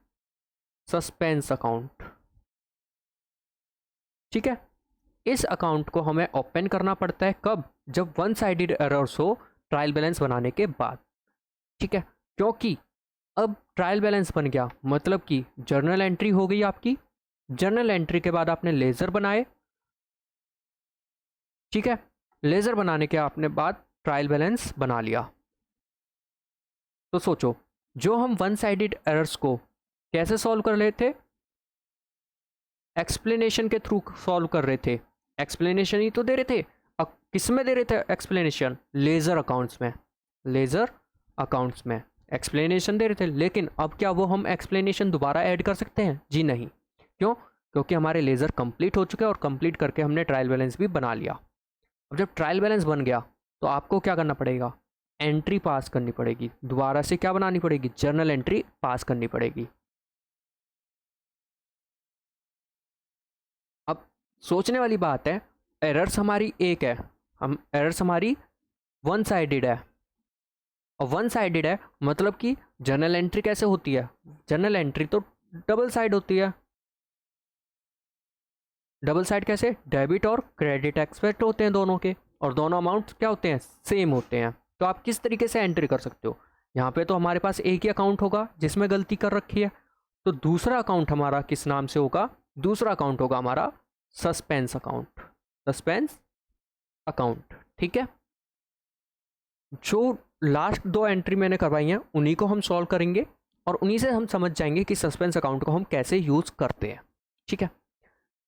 सस्पेंस अकाउंट। ठीक है, इस अकाउंट को हमें ओपन करना पड़ता है कब, जब वन साइडेड एरर्स हो ट्रायल बैलेंस बनाने के बाद। ठीक है, क्योंकि अब ट्रायल बैलेंस बन गया मतलब कि जर्नल एंट्री हो गई आपकी, जर्नल एंट्री के बाद आपने लेज़र बनाए। ठीक है, लेज़र बनाने के आपने बाद ट्रायल बैलेंस बना लिया। तो सोचो, जो हम वन साइडेड एरर्स को कैसे सॉल्व कर रहे थे, एक्सप्लेनेशन के थ्रू सॉल्व कर रहे थे। एक्सप्लेनेशन ही तो दे रहे थे। अब किस में दे रहे थे एक्सप्लेनेशन, लेज़र अकाउंट्स में, लेज़र अकाउंट्स में एक्सप्लेनेशन दे रहे थे। लेकिन अब क्या वो हम एक्सप्लेनेशन दोबारा ऐड कर सकते हैं, जी नहीं। क्यों, क्योंकि हमारे लेज़र कंप्लीट हो चुके हैं और कंप्लीट करके हमने ट्रायल बैलेंस भी बना लिया। अब जब ट्रायल बैलेंस बन गया तो आपको क्या करना पड़ेगा, एंट्री पास करनी पड़ेगी, दोबारा से क्या बनानी पड़ेगी, जर्नल एंट्री पास करनी पड़ेगी। अब सोचने वाली बात है, एरर्स हमारी एक है, हम एरर्स हमारी वन साइडेड है, और वन साइडेड है मतलब कि जर्नल एंट्री कैसे होती है, जर्नल एंट्री तो डबल साइड होती है। डबल साइड कैसे, डेबिट और क्रेडिट एक्सपेक्ट होते हैं दोनों के, और दोनों अमाउंट क्या होते हैं, सेम होते हैं। तो आप किस तरीके से एंट्री कर सकते हो, यहाँ पे तो हमारे पास एक ही अकाउंट होगा जिसमें गलती कर रखी है, तो दूसरा अकाउंट हमारा किस नाम से होगा, दूसरा अकाउंट होगा हमारा सस्पेंस अकाउंट, सस्पेंस अकाउंट। ठीक है, जो लास्ट दो एंट्री मैंने करवाई हैं उन्हीं को हम सॉल्व करेंगे और उन्हीं से हम समझ जाएंगे कि सस्पेंस अकाउंट को हम कैसे यूज़ करते हैं। ठीक है,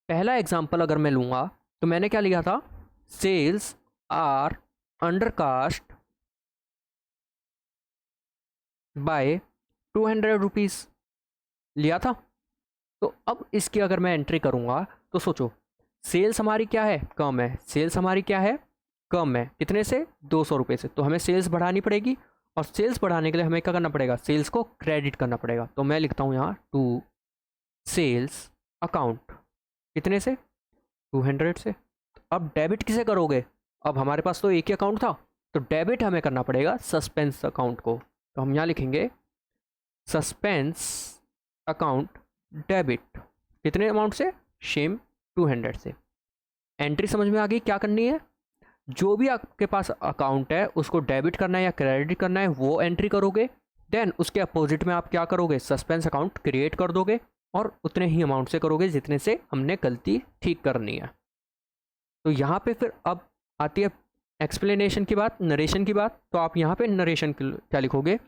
पहला एग्जांपल अगर मैं लूँगा तो मैंने क्या लिया था, sales are undercast by 200 rupees लिया था। तो अब इसकी अगर मैं एंट्री करूँगा तो सोचो, सेल्स हमारी क्या है, कम है, सेल्स हमारी क्या है, कम है, कितने से, 200 रुपये से। तो हमें सेल्स बढ़ानी पड़ेगी, और सेल्स बढ़ाने के लिए हमें क्या करना पड़ेगा, सेल्स को क्रेडिट करना पड़ेगा। तो मैं लिखता हूँ यहाँ टू सेल्स अकाउंट, कितने से, 200 से। अब डेबिट किसे करोगे, अब हमारे पास तो एक ही अकाउंट था, तो डेबिट हमें करना पड़ेगा सस्पेंस अकाउंट को। तो हम यहाँ लिखेंगे सस्पेंस अकाउंट डेबिट, कितने अमाउंट से? सेम 200 से। एंट्री समझ में आ गई क्या करनी है? जो भी आपके पास अकाउंट है उसको डेबिट करना है या क्रेडिट करना है वो एंट्री करोगे। देन उसके अपोजिट में आप क्या करोगे? सस्पेंस अकाउंट क्रिएट कर दोगे और उतने ही अमाउंट से करोगे जितने से हमने गलती ठीक करनी है। तो यहाँ पे फिर अब आती है एक्सप्लेनेशन की बात, नरेशन की बात। तो आप यहाँ पे नरेशन क्या लिखोगे?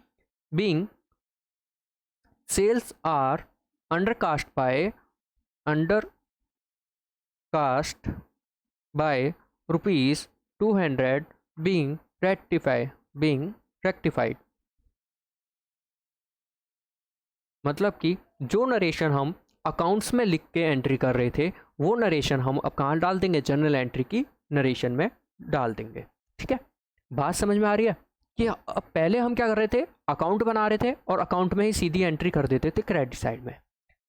Being sales are undercast by ₹200 being rectified। मतलब कि जो नरेशन हम अकाउंट्स में लिख के एंट्री कर रहे थे वो नरेशन हम अब कहाँ डाल देंगे? जनरल एंट्री की नरेशन में डाल देंगे। ठीक है, बात समझ में आ रही है कि अब पहले हम क्या कर रहे थे? अकाउंट बना रहे थे और अकाउंट में ही सीधी एंट्री कर देते थे क्रेडिट साइड में।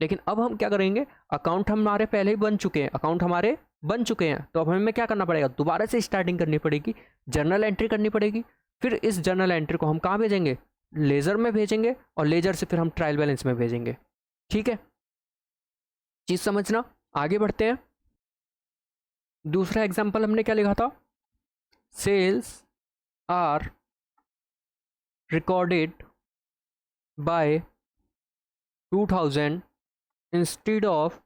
लेकिन अब हम क्या करेंगे? अकाउंट हमारे पहले ही बन चुके हैं, अकाउंट हमारे बन चुके हैं, तो अब हमें क्या करना पड़ेगा? दोबारा से स्टार्टिंग करनी पड़ेगी, जर्नल एंट्री करनी पड़ेगी। फिर इस जर्नल एंट्री को हम कहाँ भेजेंगे? लेजर में भेजेंगे और लेजर से फिर हम ट्रायल बैलेंस में भेजेंगे। ठीक है, चीज समझना। आगे बढ़ते हैं। दूसरा एग्जांपल हमने क्या लिखा था? Sales are recorded by 2000 instead of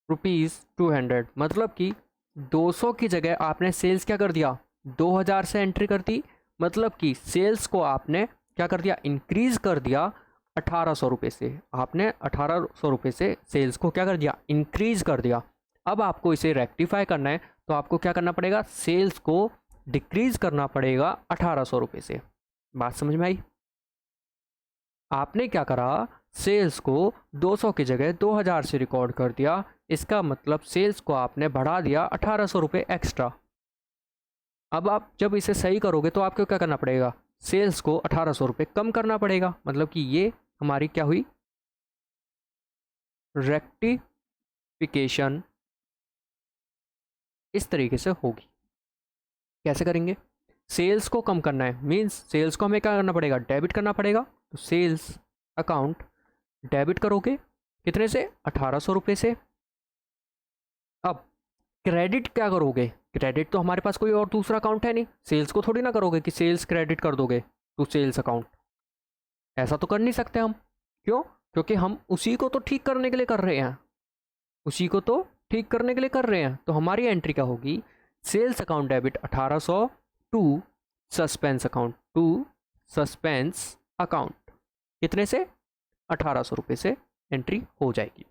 ₹200। मतलब कि 200 की जगह आपने सेल्स क्या कर दिया? 2000 से एंट्री कर दी। मतलब कि सेल्स को आपने क्या कर दिया? इंक्रीज कर दिया 1800 रुपये से। आपने 1800 रुपये से सेल्स को क्या कर दिया? इंक्रीज कर दिया। अब आपको इसे रेक्टिफाई करना है तो आपको क्या करना पड़ेगा? सेल्स को डिक्रीज करना पड़ेगा 1800 रुपये से। बात समझ में आई? आपने क्या करा? सेल्स को 200 की जगह 2000 से रिकॉर्ड कर दिया। इसका मतलब सेल्स को आपने बढ़ा दिया 1800 रुपये एक्स्ट्रा। अब आप जब इसे सही करोगे तो आपको क्या करना पड़ेगा? सेल्स को 1800 रुपये कम करना पड़ेगा। मतलब कि ये हमारी क्या हुई? रेक्टिफिकेशन इस तरीके से होगी। कैसे करेंगे? सेल्स को कम करना है, मीन्स सेल्स को हमें क्या करना पड़ेगा? डेबिट करना पड़ेगा। तो सेल्स अकाउंट डेबिट करोगे कितने से? 1800 रुपये से। अब क्रेडिट क्या करोगे? क्रेडिट तो हमारे पास कोई और दूसरा अकाउंट है नहीं, सेल्स को थोड़ी ना करोगे कि सेल्स क्रेडिट कर दोगे टू सेल्स अकाउंट। ऐसा तो कर नहीं सकते हम। क्यों? क्योंकि हम उसी को तो ठीक करने के लिए कर रहे हैं, उसी को तो ठीक करने के लिए कर रहे हैं। तो हमारी एंट्री क्या होगी? Sales account debit 1800 to suspense account, to suspense account कितने से? 1800 रुपये से एंट्री हो जाएगी।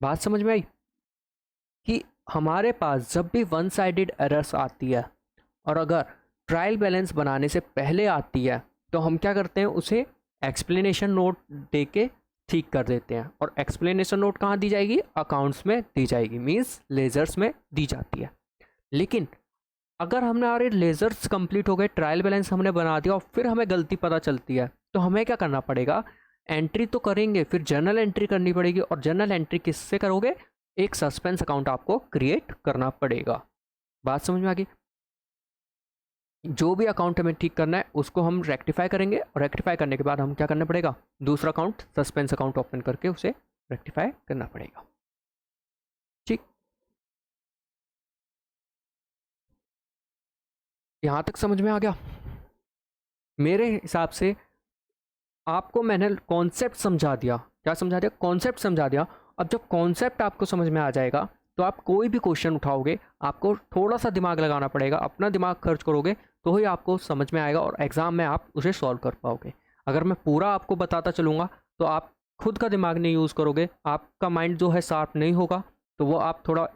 बात समझ में आई कि हमारे पास जब भी वन साइडेड एरर्स आती है और अगर ट्रायल बैलेंस बनाने से पहले आती है तो हम क्या करते हैं? उसे एक्सप्लेनेशन नोट दे के ठीक कर देते हैं। और एक्सप्लेनेशन नोट कहाँ दी जाएगी? अकाउंट्स में दी जाएगी, मीन्स लेजर्स में दी जाती है। लेकिन अगर हमारे लेजर्स कंप्लीट हो गए, ट्रायल बैलेंस हमने बना दिया और फिर हमें गलती पता चलती है तो हमें क्या करना पड़ेगा? एंट्री तो करेंगे, फिर जर्नल एंट्री करनी पड़ेगी। और जर्नल एंट्री किससे करोगे? एक सस्पेंस अकाउंट आपको क्रिएट करना पड़ेगा। बात समझ में आ गई? जो भी अकाउंट हमें ठीक करना है उसको हम रेक्टिफाई करेंगे और रेक्टिफाई करने के बाद हम क्या करना पड़ेगा? दूसरा अकाउंट सस्पेंस अकाउंट ओपन करके उसे रेक्टिफाई करना पड़ेगा। ठीक, यहाँ तक समझ में आ गया? मेरे हिसाब से आपको मैंने कॉन्सेप्ट समझा दिया। क्या समझा दिया? कॉन्सेप्ट समझा दिया। अब जब कॉन्सेप्ट आपको समझ में आ जाएगा तो आप कोई भी क्वेश्चन उठाओगे आपको थोड़ा सा दिमाग लगाना पड़ेगा, अपना दिमाग खर्च करोगे तो ही आपको समझ में आएगा और एग्ज़ाम में आप उसे सॉल्व कर पाओगे। अगर मैं पूरा आपको बताता चलूँगा तो आप खुद का दिमाग नहीं यूज़ करोगे, आपका माइंड जो है शार्प नहीं होगा, तो वो आप थोड़ा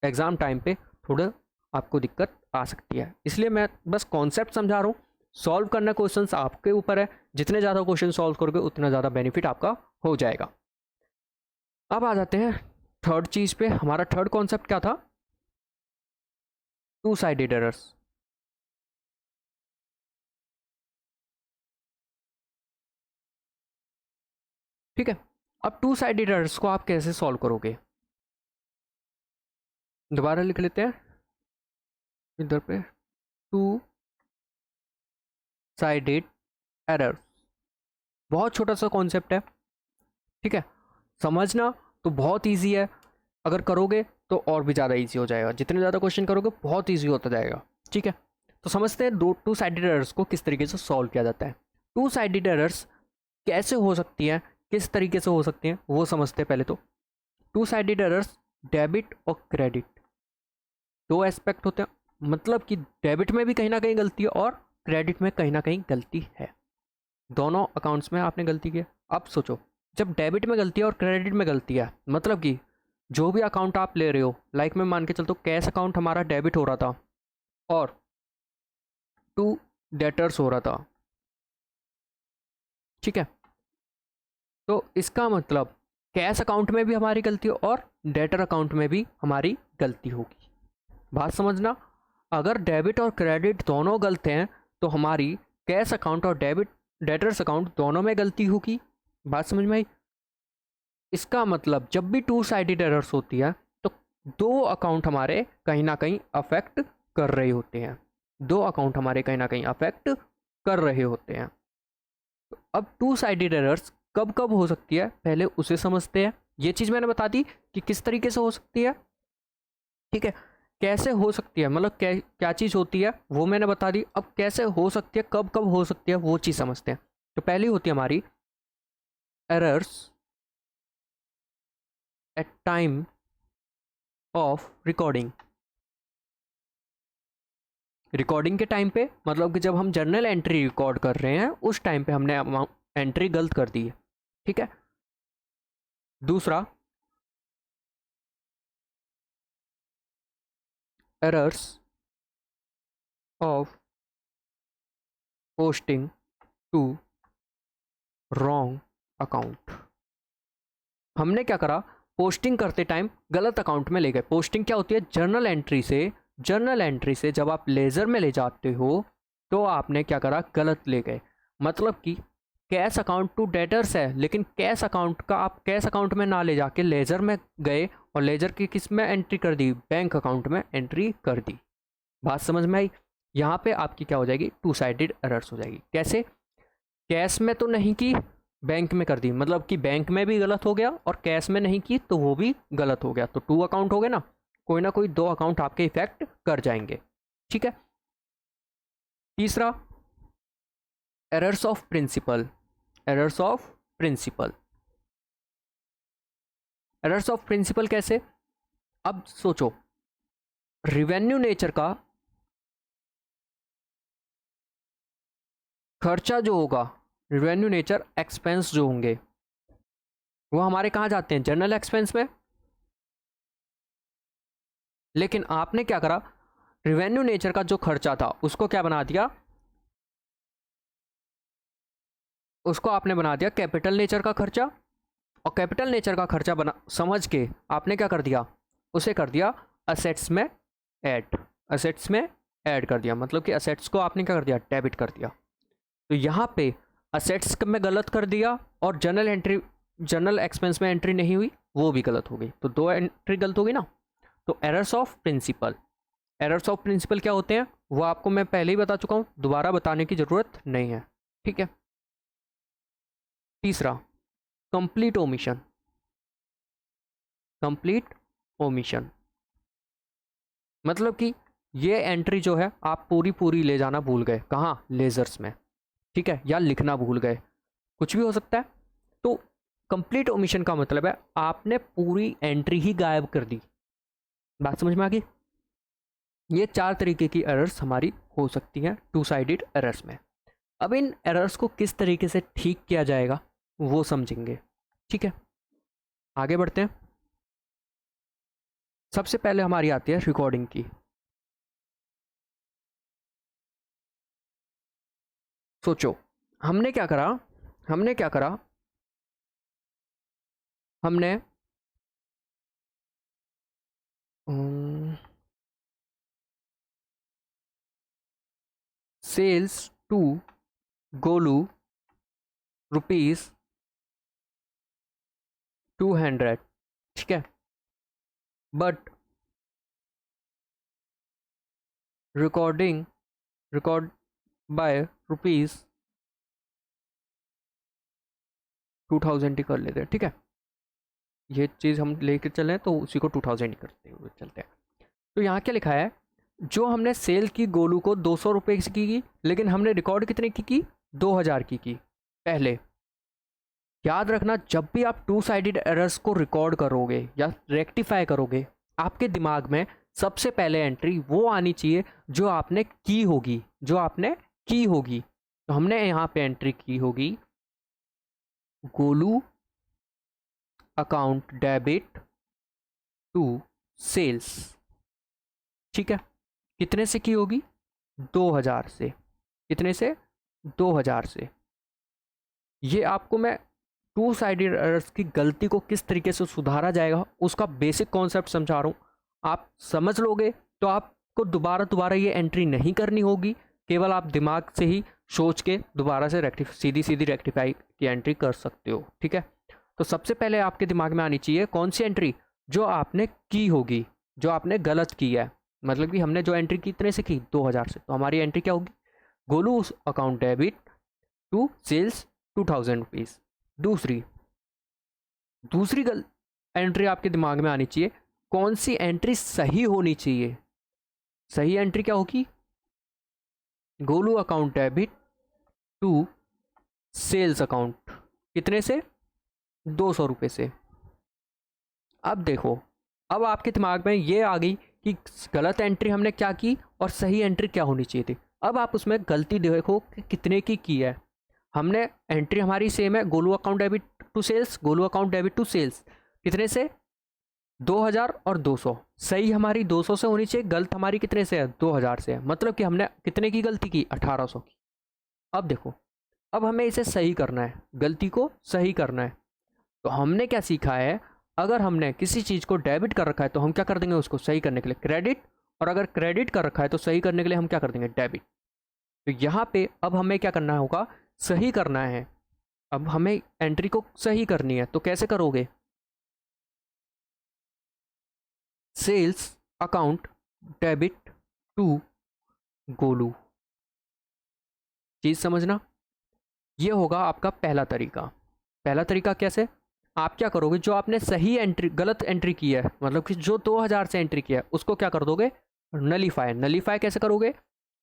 एग्ज़ाम टाइम पे थोड़ा आपको दिक्कत आ सकती है। इसलिए मैं बस कॉन्सेप्ट समझा रहा हूँ। सॉल्व करना क्वेश्चंस आपके ऊपर है, जितने ज़्यादा क्वेश्चन सॉल्व करोगे उतना ज़्यादा बेनिफिट आपका हो जाएगा। अब आ जाते हैं थर्ड चीज़ पे। हमारा थर्ड कॉन्सेप्ट क्या था? Two sided errors. ठीक है, अब टू साइडेड एरर्स को आप कैसे सॉल्व करोगे? दोबारा लिख लेते हैं इधर पे, टू साइडेड एरर्स बहुत छोटा सा कॉन्सेप्ट है, ठीक है। समझना तो बहुत ईजी है, अगर करोगे तो और भी ज़्यादा ईजी हो जाएगा, जितने ज़्यादा क्वेश्चन करोगे बहुत ईजी होता जाएगा, ठीक है। तो समझते हैं टू साइडेड एरर्स को किस तरीके से सॉल्व किया जाता है। टू साइडेड एरर्स कैसे हो सकती हैं, किस तरीके से हो सकती हैं, वो समझते हैं पहले तो। टू साइडेड एरर्स, डेबिट और क्रेडिट, दो एस्पेक्ट होते हैं, मतलब कि डेबिट में भी कहीं ना कहीं गलती है और क्रेडिट में कहीं ना कहीं गलती है, दोनों अकाउंट्स में आपने गलती की है। अब सोचो, जब डेबिट में गलती है और क्रेडिट में गलती है, मतलब कि जो भी अकाउंट आप ले रहे हो, लाइक मैं मान के चलता हूँ कैश अकाउंट हमारा डेबिट हो रहा था और टू डेटर्स हो रहा था, ठीक है। तो इसका मतलब कैश अकाउंट में भी हमारी गलती हो और डेटर अकाउंट में भी हमारी गलती होगी। बात समझना, अगर डेबिट और क्रेडिट दोनों गलत हैं तो हमारी कैश अकाउंट और डेटर्स अकाउंट दोनों में गलती होगी। बात समझ में आई? इसका मतलब जब भी टू साइडेड एरर्स होती है तो दो अकाउंट हमारे कहीं ना कहीं अफेक्ट कर रहे होते हैं, दो अकाउंट हमारे कहीं ना कहीं अफेक्ट कर रहे होते हैं। तो अब टू साइडेड एरर्स कब कब हो सकती है, पहले उसे समझते हैं। ये चीज़ मैंने बता दी कि किस तरीके से हो सकती है, ठीक है। कैसे हो सकती है, मतलब क्या चीज़ होती है वो मैंने बता दी। अब कैसे हो सकती है, कब कब हो सकती है, वो चीज़ समझते हैं। तो पहली होती है हमारी errors at time of recording. Recording के टाइम पे, मतलब कि जब हम जर्नल एंट्री रिकॉर्ड कर रहे हैं उस टाइम पे हमने एंट्री गलत कर दी है, ठीक है। दूसरा, errors of posting to wrong account. हमने क्या करा, पोस्टिंग करते टाइम गलत अकाउंट में ले गए। पोस्टिंग क्या होती है, जर्नल एंट्री से जब आप लेज़र में ले जाते हो तो आपने क्या करा, गलत ले गए। मतलब कि कैश अकाउंट टू डेटर्स है, लेकिन कैश अकाउंट का आप कैश अकाउंट में ना ले जाके लेज़र में गए और लेज़र की किस में एंट्री कर दी, बैंक अकाउंट में एंट्री कर दी। बात समझ में आई? यहाँ पे आपकी क्या हो जाएगी, टू साइडेड एरर्स हो जाएगी। कैसे, कैश में तो नहीं की, बैंक में कर दी, मतलब कि बैंक में भी गलत हो गया और कैश में नहीं की तो वो भी गलत हो गया। तो टू अकाउंट हो गए ना कोई दो अकाउंट आपके इफेक्ट कर जाएंगे, ठीक है। तीसरा, errors of principle. Errors of principle, errors of principle कैसे, अब सोचो, रिवेन्यू नेचर का खर्चा जो होगा, रिवेन्यू नेचर एक्सपेंस जो होंगे वो हमारे कहाँ जाते हैं, जनरल एक्सपेंस में। लेकिन आपने क्या करा, रिवेन्यू नेचर का जो खर्चा था उसको क्या बना दिया, उसको आपने बना दिया कैपिटल नेचर का खर्चा। और कैपिटल नेचर का खर्चा बना समझ के आपने क्या कर दिया, उसे कर दिया असेट्स में ऐड, असेट्स में ऐड कर दिया। मतलब कि असेट्स को आपने क्या कर दिया, डेबिट कर दिया। तो यहाँ पे असेट्स में गलत कर दिया और जनरल एक्सपेंस में एंट्री नहीं हुई, वो भी गलत हो गई। तो दो एंट्री गलत हो गई ना। तो errors of principle, errors of principle क्या होते हैं वो आपको मैं पहले ही बता चुका हूँ, दोबारा बताने की ज़रूरत नहीं है, ठीक है। तीसरा, कंप्लीट ओमिशन। कंप्लीट ओमिशन मतलब कि ये एंट्री जो है आप पूरी पूरी ले जाना भूल गए, कहाँ, लेजर्स में, ठीक है, या लिखना भूल गए, कुछ भी हो सकता है। तो कंप्लीट ओमिशन का मतलब है आपने पूरी एंट्री ही गायब कर दी। बात समझ में आ गई? ये चार तरीके की एरर्स हमारी हो सकती हैं टू साइडेड एरर्स में। अब इन एरर्स को किस तरीके से ठीक किया जाएगा वो समझेंगे, ठीक है। आगे बढ़ते हैं। सबसे पहले हमारी आती है रिकॉर्डिंग की। सोचो, हमने क्या करा, हमने क्या करा, हमने सेल्स टू गोलू रुपीज़ 200, ठीक है, बट रिकॉर्ड बाय रुपीज़ 2000 ही कर लेते हैं, ठीक है। ये चीज़ हम लेकर चलें तो उसी को 2000 ही करते हुए चलते हैं। तो यहाँ क्या लिखा है, जो हमने सेल की गोलू को 200 रुपये की, लेकिन हमने रिकॉर्ड कितने की 2000 की पहले। याद रखना, जब भी आप टू साइडेड एरर्स को रिकॉर्ड करोगे या रेक्टिफाई करोगे, आपके दिमाग में सबसे पहले एंट्री वो आनी चाहिए जो आपने की होगी, जो आपने की होगी। तो हमने यहाँ पे एंट्री की होगी Golu account debit to sales, ठीक है। कितने से की होगी, 2000 से। कितने से, 2000 से। ये आपको मैं टू साइडेड एरर्स की गलती को किस तरीके से सुधारा जाएगा उसका बेसिक कॉन्सेप्ट समझा रहा हूँ। आप समझ लोगे तो आपको दोबारा दोबारा ये एंट्री नहीं करनी होगी, केवल आप दिमाग से ही सोच के दोबारा से सीधी सीधी रेक्टिफाई की एंट्री कर सकते हो, ठीक है। तो सबसे पहले आपके दिमाग में आनी चाहिए कौन सी एंट्री, जो आपने की होगी, जो आपने गलत की है। मतलब कि हमने जो एंट्री कितने से की, 2000 से, तो हमारी एंट्री क्या होगी, Golu account debit to sales 2000 rupees. दूसरी दूसरी एंट्री आपके दिमाग में आनी चाहिए, कौन सी एंट्री सही होनी चाहिए। सही एंट्री क्या होगी, Golu account debit to sales account, कितने से, 200 रुपये से। अब देखो, अब आपके दिमाग में ये आ गई कि गलत एंट्री हमने क्या की और सही एंट्री क्या होनी चाहिए थी। अब आप उसमें गलती देखो कि कितने की है। हमने एंट्री हमारी सेम है, Golu account debit to sales, Golu account debit to sales, कितने से, 2000 और 200। सही हमारी 200 से होनी चाहिए, गलत हमारी कितने से है, 2000 से है। मतलब कि हमने कितने की गलती की, 1800 की। अब देखो, अब हमें इसे सही करना है, गलती को सही करना है। तो हमने क्या सीखा है, अगर हमने किसी चीज़ को डेबिट कर रखा है तो हम क्या कर देंगे, उसको सही करने के लिए क्रेडिट, और अगर क्रेडिट कर रखा है तो सही करने के लिए हम क्या कर देंगे, डेबिट। तो यहाँ पे अब हमें क्या करना होगा, सही करना है। अब हमें एंट्री को सही करनी है, तो कैसे करोगे, सेल्स अकाउंट डेबिट टू गोलू। चीज़ समझना, ये होगा आपका पहला तरीका। पहला तरीका कैसे, आप क्या करोगे, जो आपने सही एंट्री गलत एंट्री की है, मतलब कि जो 2000 से एंट्री किया है, उसको क्या कर दोगे, नलीफाई। नलीफाई कैसे करोगे,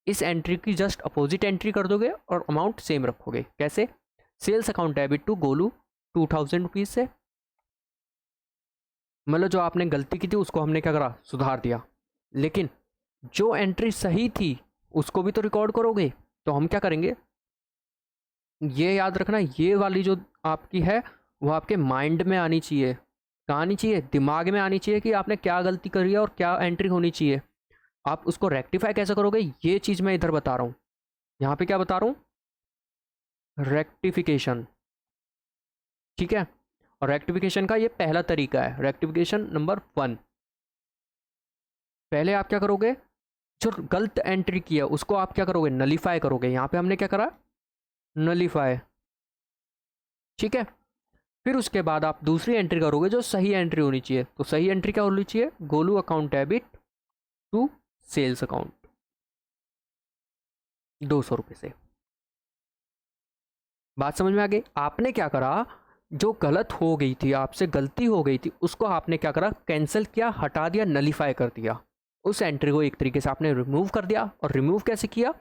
इस एंट्री की जस्ट अपोजिट एंट्री कर दोगे और अमाउंट सेम रखोगे। कैसे, sales account debit to Golu 2000 rupees से। मतलब जो आपने गलती की थी उसको हमने क्या करा, सुधार दिया। लेकिन जो एंट्री सही थी उसको भी तो रिकॉर्ड करोगे, तो हम क्या करेंगे, ये याद रखना, ये वाली जो आपकी है वो आपके माइंड में आनी चाहिए। कहाँ आनी चाहिए, दिमाग में आनी चाहिए कि आपने क्या गलती करी है और क्या एंट्री होनी चाहिए। आप उसको रेक्टिफाई कैसे करोगे, ये चीज़ मैं इधर बता रहा हूँ। यहाँ पे क्या बता रहा हूँ, रेक्टिफिकेशन, ठीक है। और रेक्टिफिकेशन का ये पहला तरीका है, रेक्टिफिकेशन नंबर 1। पहले आप क्या करोगे, जो गलत एंट्री किया उसको आप क्या करोगे, नलीफाई करोगे। यहाँ पे हमने क्या करा, नलीफाई, ठीक है। फिर उसके बाद आप दूसरी एंट्री करोगे जो सही एंट्री होनी चाहिए। तो सही एंट्री क्या होनी चाहिए, Golu account debit to sales account 200 रुपये से। बात समझ में आ गई, आपने क्या करा, जो गलत हो गई थी, आपसे गलती हो गई थी, उसको आपने क्या करा, कैंसिल किया, हटा दिया, नलीफाई कर दिया। उस एंट्री को एक तरीके से आपने रिमूव कर दिया। और रिमूव कैसे किया,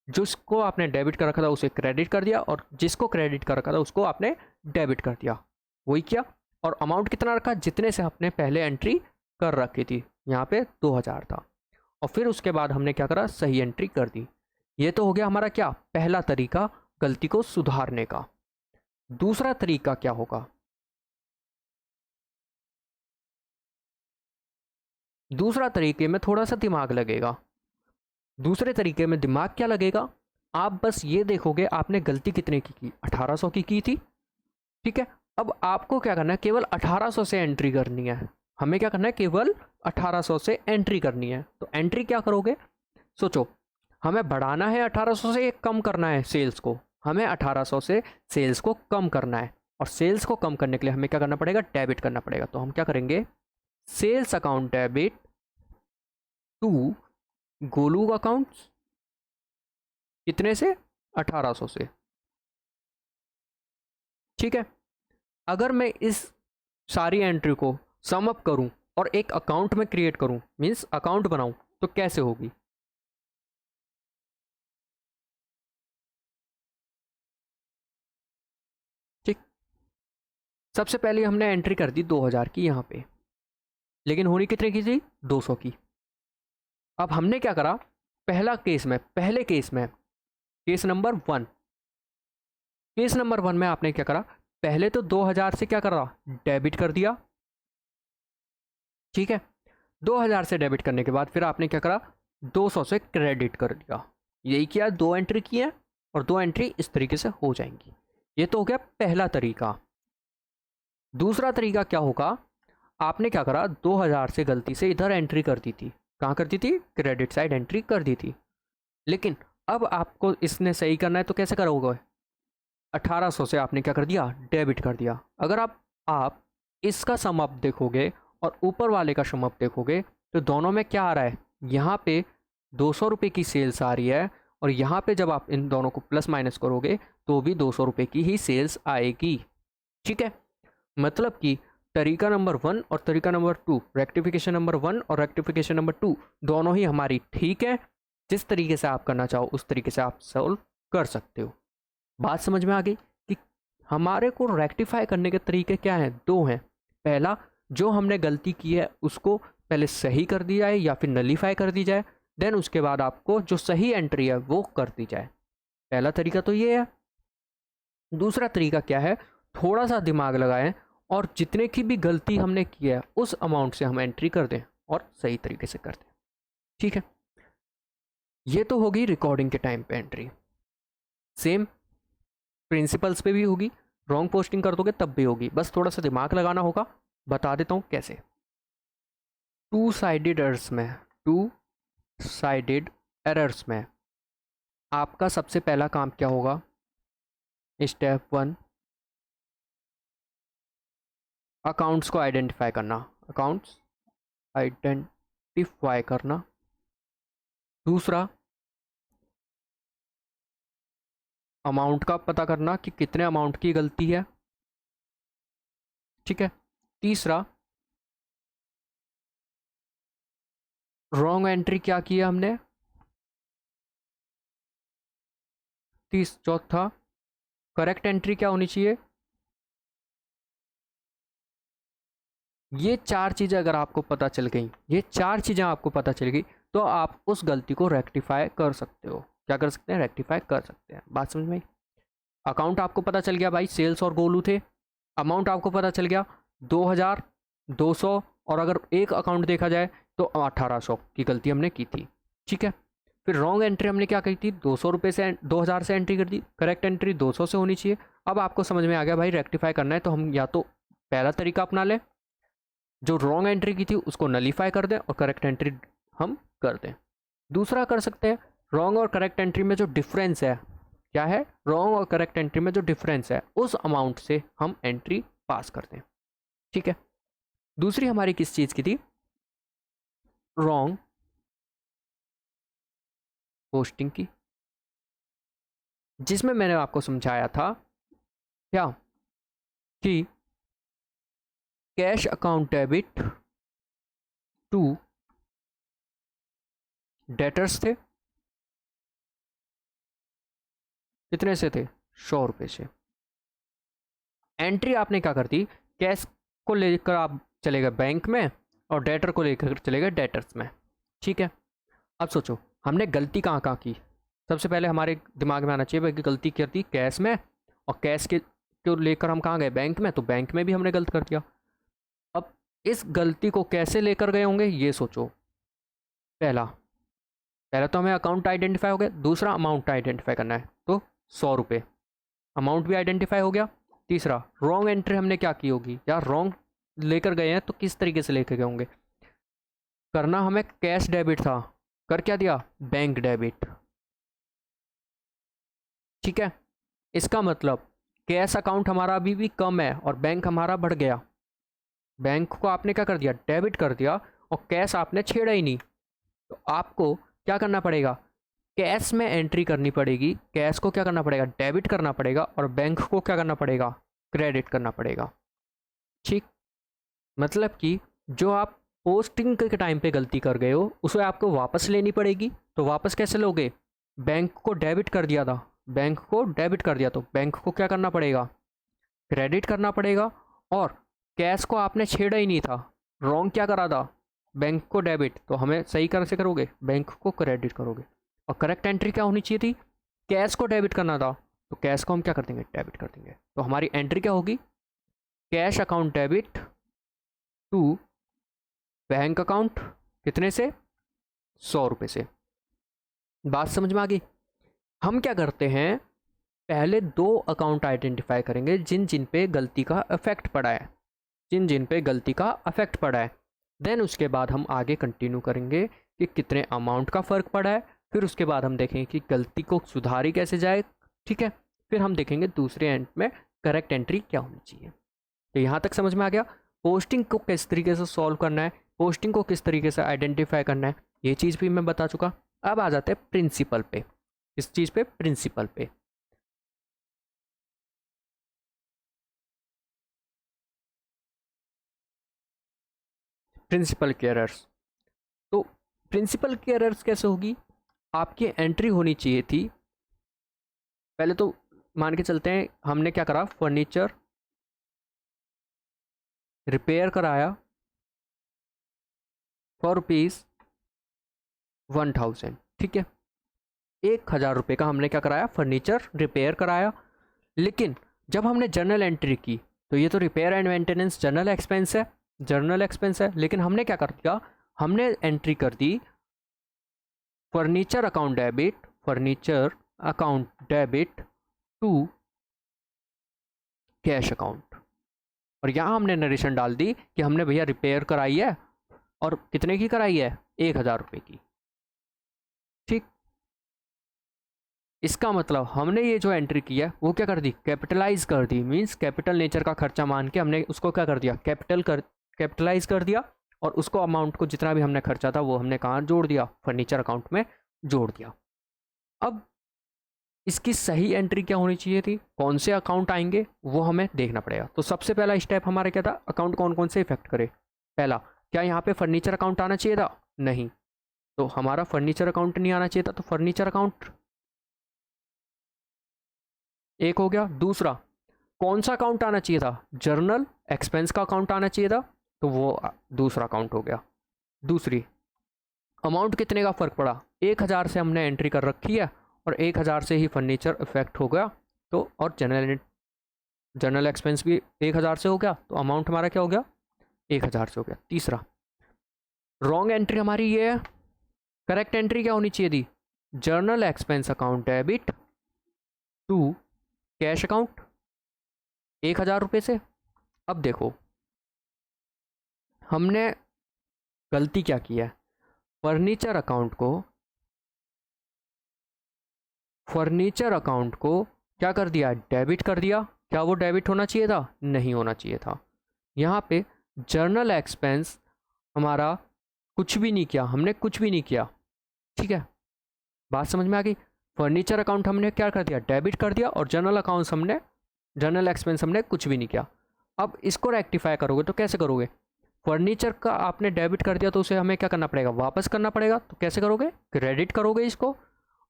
जिसको आपने डेबिट कर रखा था उसे क्रेडिट कर दिया, और जिसको क्रेडिट कर रखा था उसको आपने डेबिट कर दिया। वही किया, और अमाउंट कितना रखा, जितने से आपने पहले एंट्री कर रखी थी। यहाँ पे 2000 था। और फिर उसके बाद हमने क्या करा, सही एंट्री कर दी। ये तो हो गया हमारा क्या, पहला तरीका गलती को सुधारने का। दूसरा तरीका क्या होगा, दूसरा तरीके में थोड़ा सा दिमाग लगेगा। दूसरे तरीके में दिमाग क्या लगेगा, आप बस ये देखोगे आपने गलती कितने की 1800 की थी, ठीक है। अब आपको क्या करना है, केवल 1800 से एंट्री करनी है। हमें क्या करना है, केवल 1800 से एंट्री करनी है। तो एंट्री क्या करोगे, सोचो, हमें बढ़ाना है 1800 से, कम करना है सेल्स को। हमें 1800 से सेल्स को कम करना है, और सेल्स को कम करने के लिए हमें क्या करना पड़ेगा, डेबिट करना पड़ेगा। तो हम क्या करेंगे, sales account debit to Golu accounts, कितने से, 1800 से, ठीक है। अगर मैं इस सारी एंट्री को सम अप करूं और एक अकाउंट में क्रिएट करूं, मीन्स अकाउंट बनाऊं, तो कैसे होगी? ठीक, सबसे पहले हमने एंट्री कर दी 2000 की यहाँ पे, लेकिन होनी कितने की थी? 200 की। अब हमने क्या करा, पहले केस में केस नंबर 1, केस नंबर 1 में आपने क्या करा, पहले तो 2000 से क्या करा, डेबिट कर दिया। ठीक है, 2000 से डेबिट करने के बाद फिर आपने क्या करा, 200 से क्रेडिट कर दिया। यही किया, 2 एंट्री की है और 2 एंट्री इस तरीके से हो जाएंगी। ये तो हो गया पहला तरीका। दूसरा तरीका क्या होगा, आपने क्या करा, 2000 से गलती से इधर एंट्री कर दी थी। कहाँ कर दी थी? क्रेडिट साइड एंट्री कर दी थी। लेकिन अब आपको इसने सही करना है तो कैसे करोगे? 1800 से आपने क्या कर दिया, डेबिट कर दिया। अगर आप इसका सम अप देखोगे और ऊपर वाले का सम अप देखोगे तो दोनों में क्या आ रहा है, यहाँ पे 200 रुपये की सेल्स आ रही है और यहाँ पे जब आप इन दोनों को प्लस माइनस करोगे तो भी 200 रुपये की ही सेल्स आएगी। ठीक है, मतलब कि तरीका नंबर 1 और तरीका नंबर 2, रेक्टिफिकेशन नंबर 1 और रेक्टिफिकेशन नंबर 2 दोनों ही हमारी ठीक है। जिस तरीके से आप करना चाहो उस तरीके से आप सॉल्व कर सकते हो। बात समझ में आ गई कि हमारे को रेक्टिफाई करने के तरीके क्या हैं? 2 हैं। पहला, जो हमने गलती की है उसको पहले सही कर दिया जाए या फिर नलीफाई कर दी जाए, देन उसके बाद आपको जो सही एंट्री है वो कर दी जाए। पहला तरीका तो ये है। दूसरा तरीका क्या है, थोड़ा सा दिमाग लगाएं और जितने की भी गलती हमने की है उस अमाउंट से हम एंट्री कर दें और सही तरीके से कर दें। ठीक है, ये तो होगी रिकॉर्डिंग के टाइम पे एंट्री। सेम प्रिंसिपल्स पे भी होगी, रॉन्ग पोस्टिंग कर दोगे तब भी होगी, बस थोड़ा सा दिमाग लगाना होगा। बता देता हूँ कैसे। टू साइडेड एरर्स में आपका सबसे पहला काम क्या होगा, स्टेप 1, अकाउंट्स को आइडेंटिफाई करना। अकाउंट्स आइडेंटिफाई करना। दूसरा, अमाउंट का पता करना कि कितने अमाउंट की गलती है। ठीक है, तीसरा, रॉन्ग एंट्री क्या की है हमने। चौथा, करेक्ट एंट्री क्या होनी चाहिए। ये 4 चीज़ें अगर आपको पता चल गई, ये 4 चीज़ें आपको पता चल गई तो आप उस गलती को रेक्टिफाई कर सकते हो। क्या कर सकते हैं? रेक्टिफाई कर सकते हैं। बात समझ में आई? अकाउंट आपको पता चल गया भाई, सेल्स और गोलू थे। अमाउंट आपको पता चल गया 2000, 200 और अगर एक अकाउंट देखा जाए तो 1800 की गलती हमने की थी। ठीक है, फिर रॉन्ग एंट्री हमने क्या कही थी, 200 रुपये से 2000 से एंट्री कर दी। करेक्ट एंट्री 200 से होनी चाहिए। अब आपको समझ में आ गया भाई, रेक्टिफाई करना है तो हम या तो पहला तरीका अपना लें, जो रॉन्ग एंट्री की थी उसको नलीफाई कर दें और करेक्ट एंट्री हम कर दें। दूसरा कर सकते हैं, रॉन्ग और करेक्ट एंट्री में जो डिफरेंस है, क्या है, रॉन्ग और करेक्ट एंट्री में जो डिफरेंस है उस अमाउंट से हम एंट्री पास कर दें। ठीक है, दूसरी हमारी किस चीज़ की थी, रॉन्ग पोस्टिंग की, जिसमें मैंने आपको समझाया था क्या, कि cash account debit to debtors थे। कितने से थे? 100 रुपये से। एंट्री आपने क्या कर दी, कैश को लेकर आप चले गए बैंक में और डेटर को लेकर चले गए डेटर्स में। ठीक है, अब सोचो हमने गलती कहाँ कहाँ की। सबसे पहले हमारे दिमाग में आना चाहिए कि गलती कर दी कैश में, और कैश के को लेकर हम कहाँ गए, बैंक में, तो बैंक में भी हमने गलत कर दिया। अब इस गलती को कैसे लेकर गए होंगे ये सोचो। पहला तो हमें अकाउंट आइडेंटिफाई हो गया, दूसरा अमाउंट आइडेंटिफाई करना है तो 100 रुपये, अमाउंट भी आइडेंटिफाई हो गया। तीसरा, रॉन्ग एंट्री हमने क्या की होगी, यार रॉन्ग लेकर गए हैं तो किस तरीके से लेकर गए होंगे। करना हमें कैश डेबिट था, कर क्या दिया, बैंक डेबिट। ठीक है, इसका मतलब कैश अकाउंट हमारा अभी भी कम है और बैंक हमारा बढ़ गया। बैंक को आपने क्या कर दिया, डेबिट कर दिया, और कैश आपने छेड़ा ही नहीं। तो आपको क्या करना पड़ेगा, कैश में एंट्री करनी पड़ेगी, कैश को क्या करना पड़ेगा, डेबिट करना पड़ेगा, और बैंक को क्या करना पड़ेगा, क्रेडिट करना पड़ेगा। ठीक, मतलब कि जो आप पोस्टिंग के टाइम पे गलती कर गए हो उसे आपको वापस लेनी पड़ेगी। तो वापस कैसे लोगे? बैंक को डेबिट कर दिया था, बैंक को डेबिट कर दिया तो बैंक को क्या करना पड़ेगा? क्रेडिट करना पड़ेगा। और कैश को आपने छेड़ा ही नहीं था, रॉन्ग क्या करा था? बैंक को डेबिट, तो हमें सही कर से करोगे, बैंक को क्रेडिट करोगे। और करेक्ट एंट्री क्या होनी चाहिए थी? कैश को डेबिट करना था, तो कैश को हम क्या कर देंगे? डेबिट कर देंगे। तो हमारी एंट्री क्या होगी? Cash account debit to bank account, कितने से? 100 रुपये से। बात समझ में आ गई? हम क्या करते हैं, पहले 2 अकाउंट आइडेंटिफाई करेंगे जिन जिन पे गलती का इफेक्ट पड़ा है, जिन जिन पे गलती का इफेक्ट पड़ा है। देन उसके बाद हम आगे कंटिन्यू करेंगे कि कितने अमाउंट का फ़र्क पड़ा है। फिर उसके बाद हम देखेंगे कि गलती को सुधारी कैसे जाए। ठीक है, फिर हम देखेंगे दूसरे एंड में करेक्ट एंट्री क्या होनी चाहिए। तो यहाँ तक समझ में आ गया पोस्टिंग को किस तरीके से सॉल्व करना है, पोस्टिंग को किस तरीके से आइडेंटिफाई करना है, ये चीज़ भी मैं बता चुका। अब आ जाते हैं प्रिंसिपल पे, इस चीज़ पे, प्रिंसिपल पे। प्रिंसिपल की एरर्स, तो प्रिंसिपल की एरर्स कैसे होगी? आपकी एंट्री होनी चाहिए थी, पहले तो मान के चलते हैं हमने क्या करा, फर्नीचर रिपेयर कराया फॉर रुपीज़ 1000। ठीक है, 1000 रुपये का हमने क्या कराया, फर्नीचर रिपेयर कराया। लेकिन जब हमने जर्नल एंट्री की तो ये तो repair and maintenance general expense है, जर्नल एक्सपेंस है। लेकिन हमने क्या कर दिया, हमने एंट्री कर दी furniture account debit, furniture account debit to cash account. और यहाँ हमने नरेशन डाल दी कि हमने भैया रिपेयर कराई है, और कितने की कराई है? 1000 रुपये की। ठीक, इसका मतलब हमने ये जो एंट्री की है वो क्या कर दी, कैपिटलाइज कर दी। मींस कैपिटल नेचर का खर्चा मान के हमने उसको क्या कर दिया, कैपिटलाइज कर दिया। और उसको अमाउंट को जितना भी हमने खर्चा था वो हमने कहाँ जोड़ दिया, फर्नीचर अकाउंट में जोड़ दिया। अब इसकी सही एंट्री क्या होनी चाहिए थी, कौन से अकाउंट आएंगे वो हमें देखना पड़ेगा। तो सबसे पहला स्टेप हमारा क्या था, अकाउंट कौन कौन से इफेक्ट करे। पहला, क्या यहाँ पे फर्नीचर अकाउंट आना चाहिए था? नहीं, तो हमारा फर्नीचर अकाउंट नहीं आना चाहिए था, तो फर्नीचर अकाउंट एक हो गया। दूसरा, कौन सा अकाउंट आना चाहिए था, जर्नल एक्सपेंस का अकाउंट आना चाहिए था, तो वो दूसरा अकाउंट हो गया। दूसरी, अमाउंट कितने का फ़र्क पड़ा, 1000 से हमने एंट्री कर रखी है और 1000 से ही फर्नीचर इफेक्ट हो गया। तो और जनरल एक्सपेंस भी 1000 से हो गया, तो अमाउंट हमारा क्या हो गया, 1000 से हो गया। तीसरा, रॉन्ग एंट्री हमारी ये है, करेक्ट एंट्री क्या होनी चाहिए थी, journal expense account debit to cash account 1000 रुपये से। अब देखो हमने गलती क्या की है, फर्नीचर अकाउंट को क्या कर दिया, डेबिट कर दिया। क्या वो डेबिट होना चाहिए था? नहीं होना चाहिए था। यहाँ पे जर्नल एक्सपेंस हमारा कुछ भी नहीं किया, हमने कुछ भी नहीं किया। ठीक है, बात समझ में आ गई। फर्नीचर अकाउंट हमने क्या कर दिया, डेबिट कर दिया। और जर्नल एक्सपेंस हमने कुछ भी नहीं किया। अब इसको रेक्टिफाई करोगे तो कैसे करोगे, फर्नीचर का आपने डेबिट कर दिया तो उसे हमें क्या करना पड़ेगा, वापस करना पड़ेगा। तो कैसे करोगे, क्रेडिट करोगे इसको।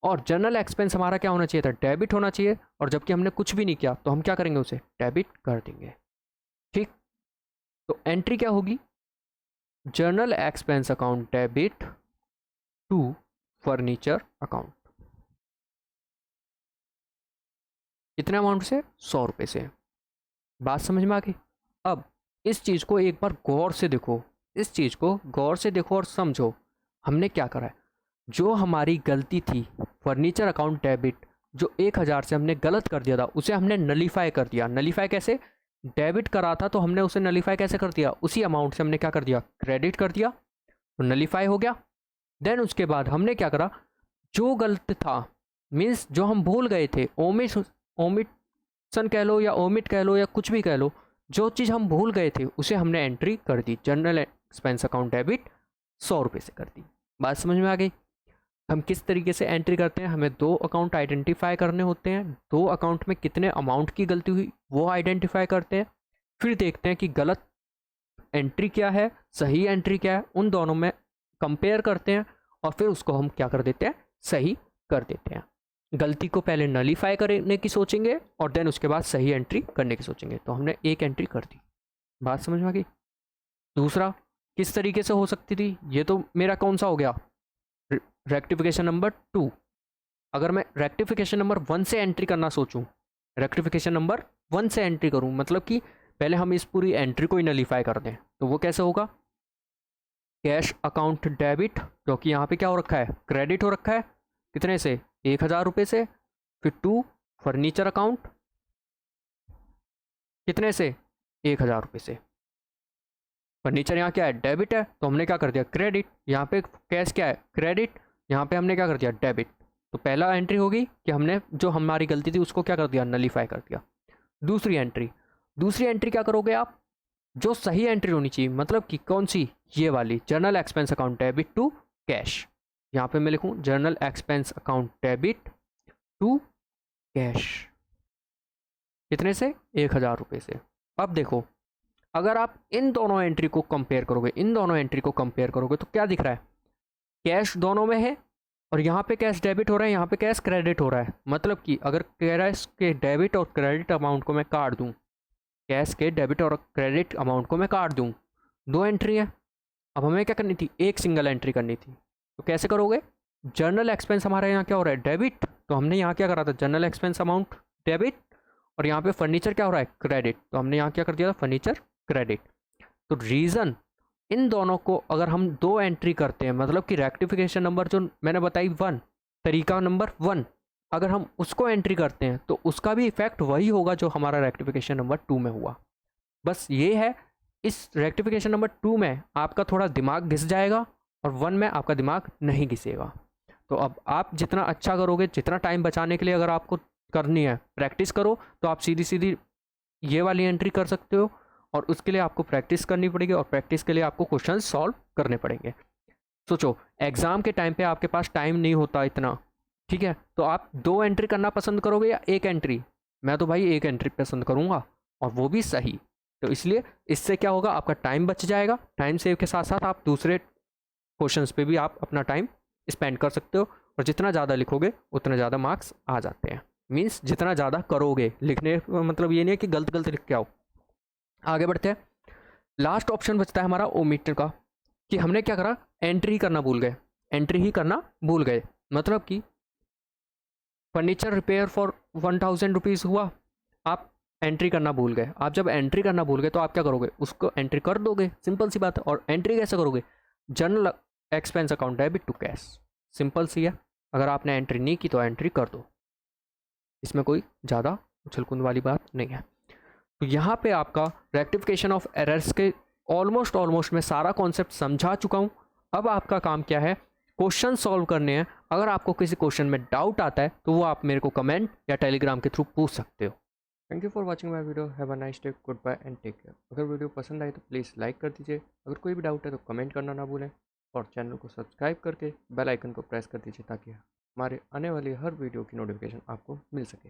और जनरल एक्सपेंस हमारा क्या होना चाहिए था, डेबिट होना चाहिए। और जबकि हमने कुछ भी नहीं किया तो हम क्या करेंगे, उसे डेबिट कर देंगे। ठीक, तो एंट्री क्या होगी, journal expense account debit to furniture account. कितने अमाउंट से, 100 रुपये से। बात समझ में आ गई। अब इस चीज़ को एक बार गौर से देखो, इस चीज़ को गौर से देखो और समझो हमने क्या करा है। जो हमारी गलती थी, फर्नीचर अकाउंट डेबिट जो 1000 से हमने गलत कर दिया था उसे हमने नलीफाई कर दिया। नलीफाई कैसे, डेबिट करा था तो हमने उसे नलीफाई कैसे कर दिया, उसी अमाउंट से हमने क्या कर दिया, क्रेडिट कर दिया, तो नलीफाई हो गया। देन उसके बाद हमने क्या करा, जो गलत था, मीन्स जो हम भूल गए थे, ओमिशन कह लो या ओमिट कह लो या कुछ भी कह लो, जो चीज़ हम भूल गए थे उसे हमने एंट्री कर दी, जनरल एक्सपेंस अकाउंट डेबिट 100 रुपये से कर दी। बात समझ में आ गई। हम किस तरीके से एंट्री करते हैं, हमें दो अकाउंट आइडेंटिफाई करने होते हैं, दो अकाउंट में कितने अमाउंट की गलती हुई वो आइडेंटिफाई करते हैं, फिर देखते हैं कि गलत एंट्री क्या है, सही एंट्री क्या है, उन दोनों में कंपेयर करते हैं और फिर उसको हम क्या कर देते हैं, सही कर देते हैं। गलती को पहले नलीफाई करने की सोचेंगे और देन उसके बाद सही एंट्री करने की सोचेंगे। तो हमने एक एंट्री कर दी, बात समझ में आ गई। दूसरा किस तरीके से हो सकती थी, ये तो मेरा कौन सा हो गया, रेक्टिफिकेशन नंबर 2। अगर मैं रेक्टिफिकेशन नंबर 1 से एंट्री करना सोचूं, रेक्टिफिकेशन नंबर 1 से एंट्री करूं, मतलब कि पहले हम इस पूरी एंट्री को ही नलीफाई कर दें, तो वो कैसे होगा, कैश अकाउंट डेबिट, क्योंकि यहाँ पे क्या हो रखा है, क्रेडिट हो रखा है, कितने से, 1000 रुपये से। फिर 2 फर्नीचर अकाउंट, कितने से, 1000 रुपये से। फर्नीचर यहाँ क्या है, डेबिट है, तो हमने क्या कर दिया, क्रेडिट। यहाँ पे कैश क्या है, क्रेडिट, यहाँ पे हमने क्या कर दिया, डेबिट। तो पहला एंट्री होगी कि हमने जो हमारी गलती थी उसको क्या कर दिया, नलीफाई कर दिया। दूसरी एंट्री क्या करोगे आप, जो सही एंट्री होनी चाहिए, मतलब कि कौन सी, ये वाली, journal expense account debit to cash. यहाँ पे मैं लिखूँ journal expense account debit to cash, कितने से, 1000 रुपये से। अब देखो, अगर आप इन दोनों एंट्री को कंपेयर करोगे तो क्या दिख रहा है, कैश दोनों में है और यहाँ पे कैश डेबिट हो रहा है, यहाँ पे कैश क्रेडिट हो रहा है। मतलब कि अगर कैश के डेबिट और क्रेडिट अमाउंट को मैं काट दूँ, कैश के डेबिट और क्रेडिट अमाउंट को मैं काट दूँ, दो एंट्री है। अब हमें क्या करनी थी, एक सिंगल एंट्री करनी थी। तो कैसे करोगे, जर्नल एक्सपेंस हमारे यहाँ क्या हो रहा है, डेबिट, तो हमने यहाँ क्या करा था, जर्नल एक्सपेंस अमाउंट डेबिट, और यहाँ पे फर्नीचर क्या हो रहा है, क्रेडिट, तो हमने यहाँ क्या कर दिया था, फर्नीचर क्रेडिट। तो रीज़न, इन दोनों को अगर हम दो एंट्री करते हैं, मतलब कि रेक्टिफिकेशन नंबर जो मैंने बताई 1, तरीका नंबर 1, अगर हम उसको एंट्री करते हैं तो उसका भी इफेक्ट वही होगा जो हमारा रेक्टिफिकेशन नंबर 2 में हुआ। बस ये है, इस रेक्टिफिकेशन नंबर 2 में आपका थोड़ा दिमाग घिस जाएगा और 1 में आपका दिमाग नहीं घिसेगा। तो अब आप जितना अच्छा करोगे, जितना टाइम बचाने के लिए अगर आपको करनी है प्रैक्टिस करो, तो आप सीधी सीधी ये वाली एंट्री कर सकते हो, और उसके लिए आपको प्रैक्टिस करनी पड़ेगी, और प्रैक्टिस के लिए आपको क्वेश्चन सॉल्व करने पड़ेंगे। सोचो, एग्ज़ाम के टाइम पे आपके पास टाइम नहीं होता इतना, ठीक है, तो आप दो एंट्री करना पसंद करोगे या एक एंट्री, मैं तो भाई एक एंट्री पसंद करूँगा, और वो भी सही। तो इसलिए इससे क्या होगा, आपका टाइम बच जाएगा, टाइम सेव के साथ साथ आप दूसरे क्वेश्चंस पे भी आप अपना टाइम स्पेंड कर सकते हो, और जितना ज़्यादा लिखोगे उतना ज़्यादा मार्क्स आ जाते हैं। मीन्स जितना ज़्यादा करोगे, लिखने मतलब ये नहीं है कि गलत गलत लिख के आओ। आगे बढ़ते हैं, लास्ट ऑप्शन बचता है हमारा ओमीटर का, कि हमने क्या करा, एंट्री ही करना भूल गए। मतलब कि फर्नीचर रिपेयर फॉर 1000 रुपीज़ हुआ, आप एंट्री करना भूल गए। आप जब एंट्री करना भूल गए तो आप क्या करोगे, उसको एंट्री कर दोगे, सिंपल सी बात है। और एंट्री कैसे करोगे, general expense account debit to cash, simple सी है। अगर आपने एंट्री नहीं की तो एंट्री कर दो, इसमें कोई ज़्यादा उछलकूद वाली बात नहीं है। तो यहाँ पे आपका रेक्टिफिकेशन ऑफ एरर्स के ऑलमोस्ट मैं सारा कॉन्सेप्ट समझा चुका हूँ। अब आपका काम क्या है, क्वेश्चन सॉल्व करने हैं। अगर आपको किसी क्वेश्चन में डाउट आता है तो वो आप मेरे को कमेंट या टेलीग्राम के थ्रू पूछ सकते हो। Thank you for watching my video, have a nice day, good bye and take care. अगर वीडियो पसंद आए तो प्लीज़ लाइक कर दीजिए, अगर कोई भी डाउट है तो कमेंट करना ना भूलें, और चैनल को सब्सक्राइब करके बेल आइकन को प्रेस कर दीजिए ताकि हमारे आने वाली हर वीडियो की नोटिफिकेशन आपको मिल सके।